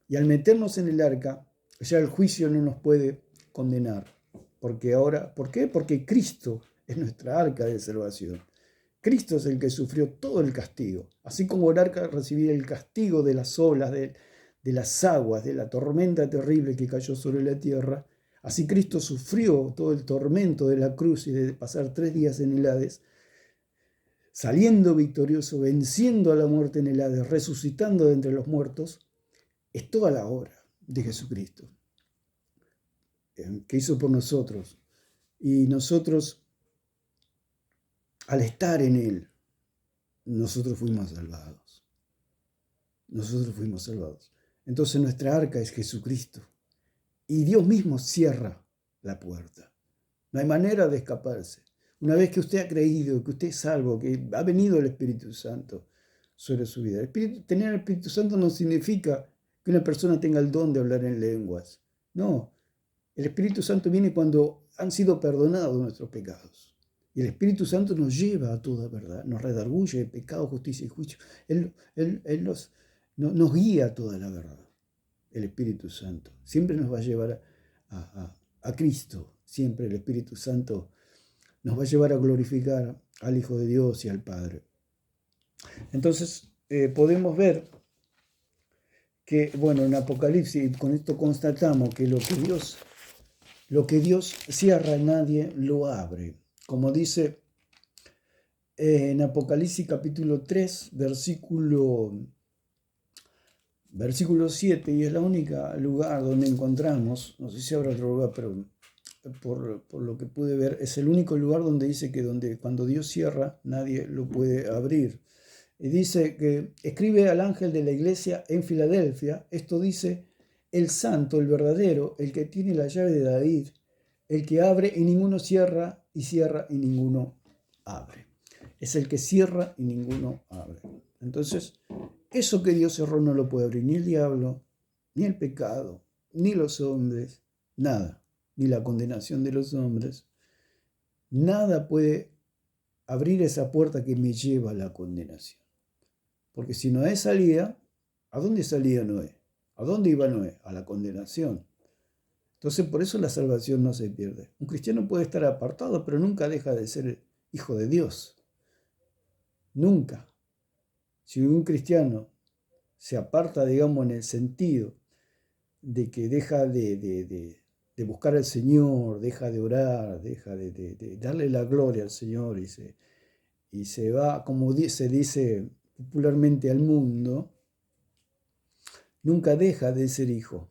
y al meternos en el arca ya el juicio no nos puede condenar. Porque ahora, ¿por qué? Porque Cristo es nuestra arca de salvación. Cristo es el que sufrió todo el castigo. Así como el arca recibía el castigo de las olas, de las aguas, de la tormenta terrible que cayó sobre la tierra, así Cristo sufrió todo el tormento de la cruz y de pasar 3 días en el Hades, saliendo victorioso, venciendo a la muerte en el Hades, resucitando de entre los muertos. Es toda la obra de Jesucristo que hizo por nosotros. Y nosotros, al estar en Él, nosotros fuimos salvados. Nosotros fuimos salvados. Entonces nuestra arca es Jesucristo. Y Dios mismo cierra la puerta. No hay manera de escaparse. Una vez que usted ha creído, que usted es salvo, que ha venido el Espíritu Santo sobre su vida. Tener el Espíritu Santo no significa que una persona tenga el don de hablar en lenguas. No, el Espíritu Santo viene cuando han sido perdonados nuestros pecados. Y el Espíritu Santo nos lleva a toda verdad, nos redarguye de pecado, justicia y juicio. Él nos guía a toda la verdad. El Espíritu Santo siempre nos va a llevar a Cristo. Siempre el Espíritu Santo nos va a llevar a glorificar al Hijo de Dios y al Padre. Entonces podemos ver que, bueno, en Apocalipsis, con esto constatamos que lo que Dios cierra, nadie lo abre. Como dice en Apocalipsis capítulo 3, versículo 7, y es la única lugar donde encontramos, no sé si habrá otro lugar, pero por lo que pude ver, es el único lugar donde dice que cuando Dios cierra, nadie lo puede abrir. Y dice que escribe al ángel de la iglesia en Filadelfia, esto dice: el santo, el verdadero, el que tiene la llave de David, el que abre y ninguno cierra, y cierra y ninguno abre. Es el que cierra y ninguno abre. Entonces, eso que Dios cerró no lo puede abrir ni el diablo, ni el pecado, ni los hombres, nada, ni la condenación de los hombres. Nada puede abrir esa puerta que me lleva a la condenación. Porque si Noé salía, ¿a dónde salía Noé? ¿A dónde iba Noé? A la condenación. Entonces, por eso la salvación no se pierde. Un cristiano puede estar apartado, pero nunca deja de ser hijo de Dios. Nunca. Si un cristiano se aparta, digamos, en el sentido de que deja de buscar al Señor, deja de orar, deja de darle la gloria al Señor y se va, como se dice popularmente, al mundo, nunca deja de ser hijo.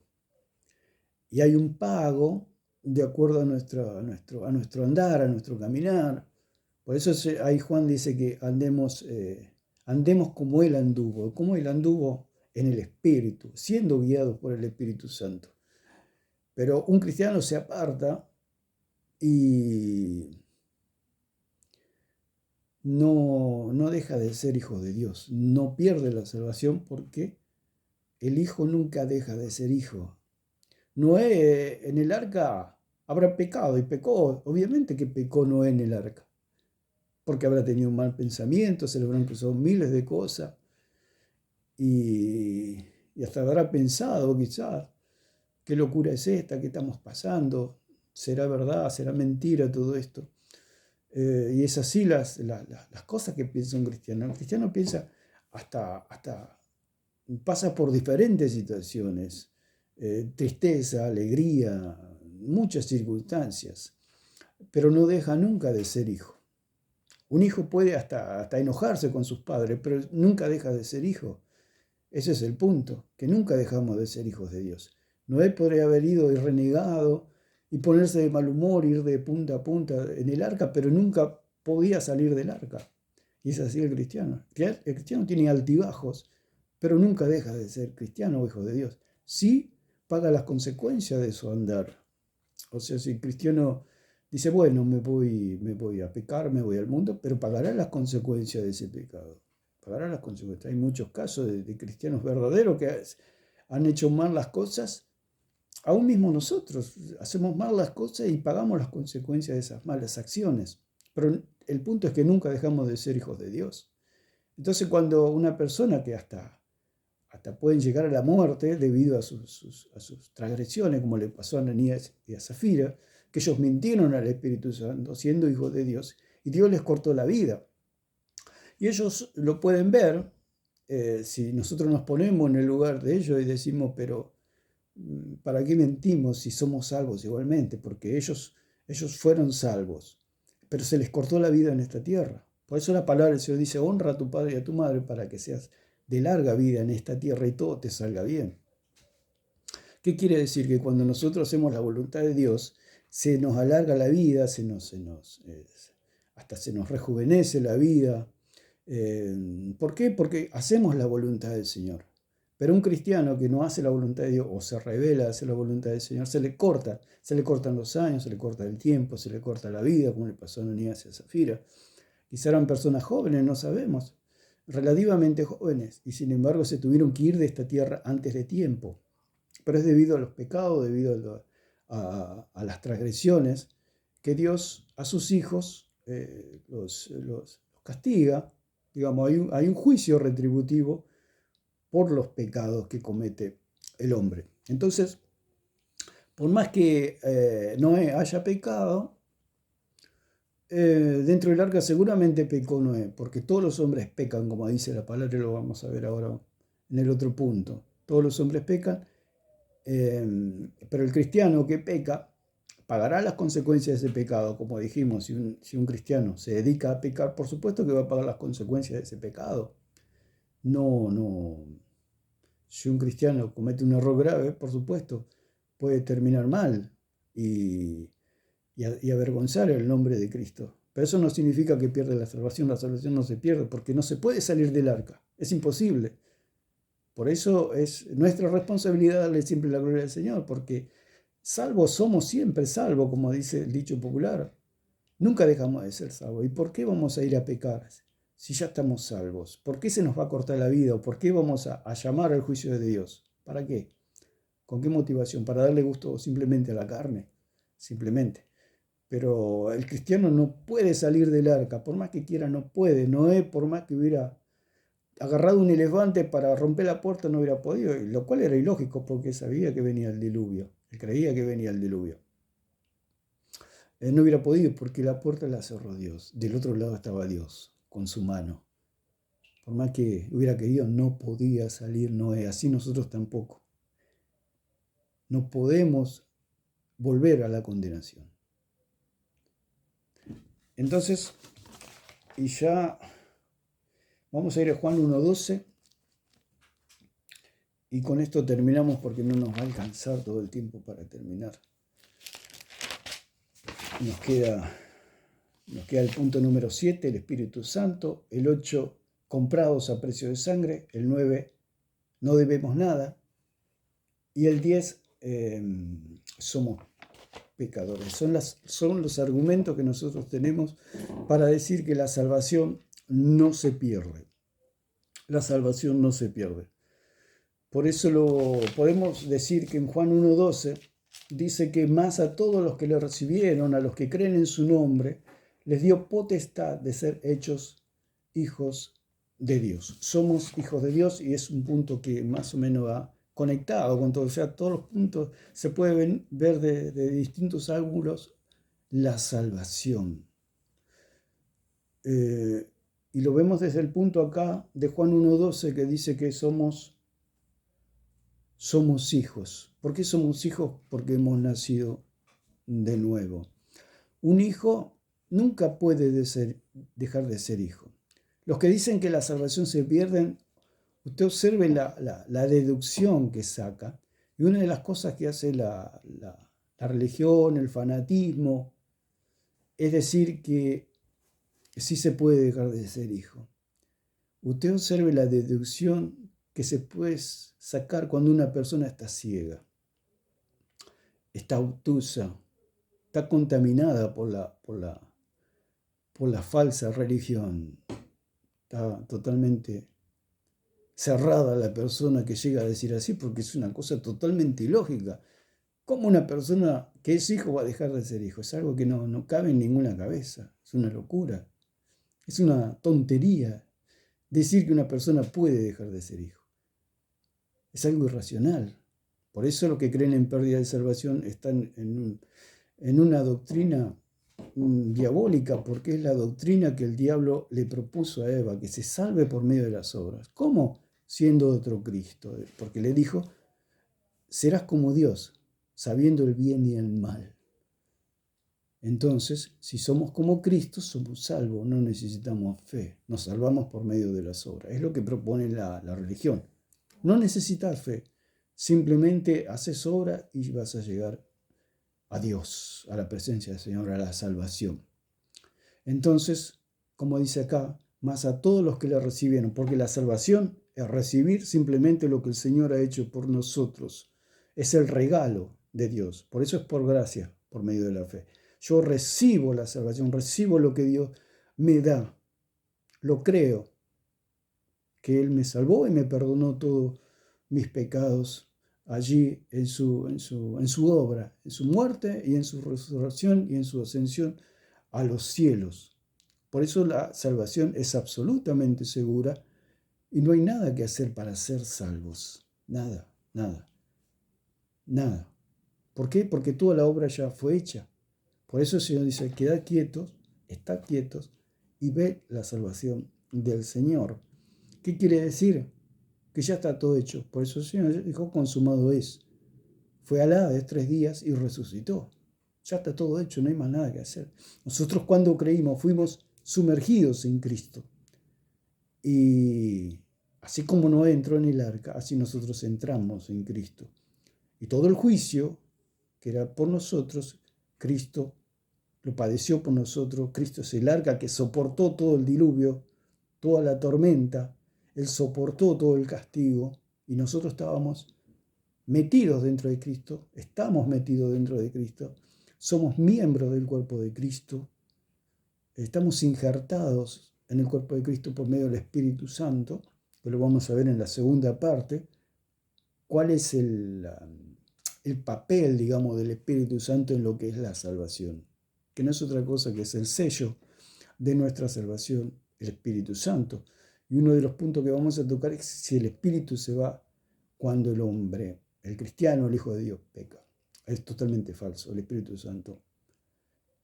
Y hay un pago de acuerdo a nuestro andar, a nuestro caminar. Por eso ahí Juan dice que andemos como Él anduvo en el Espíritu, siendo guiados por el Espíritu Santo. Pero un cristiano se aparta y no deja de ser hijo de Dios, no pierde la salvación porque el hijo nunca deja de ser hijo. Noé en el arca habrá pecado y pecó, obviamente que pecó Noé en el arca, porque habrá tenido un mal pensamiento, se le habrán cruzado miles de cosas y hasta habrá pensado quizás, ¿qué locura es esta? ¿Qué estamos pasando? ¿Será verdad? ¿Será mentira todo esto? Y es así las cosas que piensa un cristiano. El cristiano piensa hasta pasa por diferentes situaciones, tristeza, alegría, muchas circunstancias, pero no deja nunca de ser hijo. Un hijo puede hasta enojarse con sus padres, pero nunca deja de ser hijo. Ese es el punto, que nunca dejamos de ser hijos de Dios. Noé podría haber ido y renegado y ponerse de mal humor, ir de punta a punta en el arca, pero nunca podía salir del arca. Y es así el cristiano. El cristiano tiene altibajos, pero nunca deja de ser cristiano o hijo de Dios. Sí paga las consecuencias de su andar. O sea, si el cristiano dice, bueno, me voy a pecar, me voy al mundo, pero pagará las consecuencias de ese pecado. Pagará las consecuencias. Hay muchos casos de cristianos verdaderos que han hecho mal las cosas. Aún mismo nosotros hacemos mal las cosas y pagamos las consecuencias de esas malas acciones. Pero el punto es que nunca dejamos de ser hijos de Dios. Entonces cuando una persona que hasta pueden llegar a la muerte debido a sus transgresiones, como le pasó a Ananías y a Zafira, que ellos mintieron al Espíritu Santo siendo hijos de Dios y Dios les cortó la vida. Y ellos lo pueden ver si nosotros nos ponemos en el lugar de ellos y decimos, pero ¿para qué mentimos si somos salvos igualmente? Porque ellos fueron salvos, pero se les cortó la vida en esta tierra. Por eso la palabra del Señor dice, honra a tu padre y a tu madre para que seas de larga vida en esta tierra y todo te salga bien. ¿Qué quiere decir? Que cuando nosotros hacemos la voluntad de Dios, se nos alarga la vida, hasta se nos rejuvenece la vida. ¿Por qué? Porque hacemos la voluntad del Señor. Pero un cristiano que no hace la voluntad de Dios o se revela a hacer la voluntad del Señor, se le cortan los años, se le corta el tiempo, se le corta la vida, como le pasó a Ananías y a Zafira. Quizá eran personas jóvenes, no sabemos, relativamente jóvenes, y sin embargo se tuvieron que ir de esta tierra antes de tiempo. Pero es debido a los pecados, debido a las transgresiones, que Dios a sus hijos los castiga. Digamos, hay un juicio retributivo por los pecados que comete el hombre. Entonces, por más que Noé haya pecado, dentro del arca seguramente pecó Noé, porque todos los hombres pecan, como dice la palabra, y lo vamos a ver ahora en el otro punto. Todos los hombres pecan, pero el cristiano que peca pagará las consecuencias de ese pecado, como dijimos. Si un cristiano se dedica a pecar, por supuesto que va a pagar las consecuencias de ese pecado. Si un cristiano comete un error grave, por supuesto, puede terminar mal y avergonzar el nombre de Cristo. Pero eso no significa que pierda la salvación no se pierde, porque no se puede salir del arca, es imposible. Por eso es nuestra responsabilidad darle siempre la gloria al Señor, porque salvos somos siempre salvos, como dice el dicho popular. Nunca dejamos de ser salvos. ¿Y por qué vamos a ir a pecar si ya estamos salvos? ¿Por qué se nos va a cortar la vida? ¿O por qué vamos a llamar al juicio de Dios? ¿Para qué? ¿Con qué motivación? ¿Para darle gusto simplemente a la carne? Simplemente. Pero el cristiano no puede salir del arca, por más que quiera no puede. Noé, por más que hubiera agarrado un elefante para romper la puerta, no hubiera podido, lo cual era ilógico porque sabía que venía el diluvio, él creía que venía el diluvio. No hubiera podido porque la puerta la cerró Dios, del otro lado estaba Dios con su mano. Por más que hubiera querido, no podía salir Noé, así nosotros tampoco. No podemos volver a la condenación. Entonces, y ya vamos a ir a Juan 1:12 y con esto terminamos porque no nos va a alcanzar todo el tiempo para terminar. nos queda el punto número 7, el Espíritu Santo. El 8, comprados a precio de sangre. El 9, no debemos nada. Y el 10, somos pecadores. Son los argumentos que nosotros tenemos para decir que la salvación no se pierde. La salvación no se pierde. Por eso podemos decir que en Juan 1:12 dice que más a todos los que le recibieron, a los que creen en su nombre, les dio potestad de ser hechos hijos de Dios. Somos hijos de Dios, y es un punto que más o menos va conectado con todo. O sea, todos los puntos se pueden ver de distintos ángulos la salvación. Y lo vemos desde el punto acá de Juan 1:12, que dice que somos hijos. ¿Por qué somos hijos? Porque hemos nacido de nuevo. Un hijo nunca puede dejar de ser hijo. Los que dicen que la salvación se pierde, usted observe la deducción que saca. Y una de las cosas que hace la religión, el fanatismo, es decir que sí se puede dejar de ser hijo. Usted observe la deducción que se puede sacar cuando una persona está ciega, está obtusa, está contaminada por la falsa religión, está totalmente cerrada la persona que llega a decir así, porque es una cosa totalmente ilógica. ¿Cómo una persona que es hijo va a dejar de ser hijo? Es algo que no cabe en ninguna cabeza, es una locura, es una tontería decir que una persona puede dejar de ser hijo. Es algo irracional. Por eso los que creen en pérdida de salvación están en una doctrina diabólica, porque es la doctrina que el diablo le propuso a Eva, que se salve por medio de las obras. ¿Cómo? Siendo otro Cristo. Porque le dijo, serás como Dios, sabiendo el bien y el mal. Entonces, si somos como Cristo, somos salvos, no necesitamos fe, nos salvamos por medio de las obras. Es lo que propone la religión. No necesitas fe, simplemente haces obra y vas a llegar a Dios, a la presencia del Señor, a la salvación. Entonces, como dice acá, más a todos los que le recibieron, porque la salvación es recibir simplemente lo que el Señor ha hecho por nosotros. Es el regalo de Dios, por eso es por gracia, por medio de la fe. Yo recibo la salvación, recibo lo que Dios me da, lo creo, que Él me salvó y me perdonó todos mis pecados allí en su obra, en su muerte y en su resurrección y en su ascensión a los cielos. Por eso la salvación es absolutamente segura y no hay nada que hacer para ser salvos. Nada. ¿Por qué? Porque toda la obra ya fue hecha. Por eso el Señor dice, quedad quietos, estad quietos y ve la salvación del Señor. ¿Qué quiere decir? Que ya está todo hecho. Por eso el Señor dijo, consumado es. Fue al Hades 3 días y resucitó. Ya está todo hecho, no hay más nada que hacer. Nosotros cuando creímos fuimos sumergidos en Cristo. Y así como Noé entró en el arca, así nosotros entramos en Cristo. Y todo el juicio que era por nosotros, Cristo lo padeció por nosotros. Cristo es el arca que soportó todo el diluvio, toda la tormenta. Él soportó todo el castigo y nosotros estábamos metidos dentro de Cristo, estamos metidos dentro de Cristo, somos miembros del cuerpo de Cristo, estamos injertados en el cuerpo de Cristo por medio del Espíritu Santo, que lo vamos a ver en la segunda parte, cuál es el papel, digamos, del Espíritu Santo en lo que es la salvación, que no es otra cosa que es el sello de nuestra salvación, el Espíritu Santo. Y uno de los puntos que vamos a tocar es si el Espíritu se va cuando el hombre, el cristiano, el Hijo de Dios, peca. Es totalmente falso. El Espíritu Santo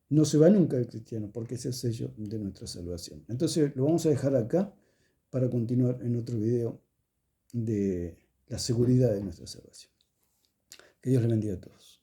no se va nunca del cristiano porque es el sello de nuestra salvación. Entonces lo vamos a dejar acá para continuar en otro video de la seguridad de nuestra salvación. Que Dios le bendiga a todos.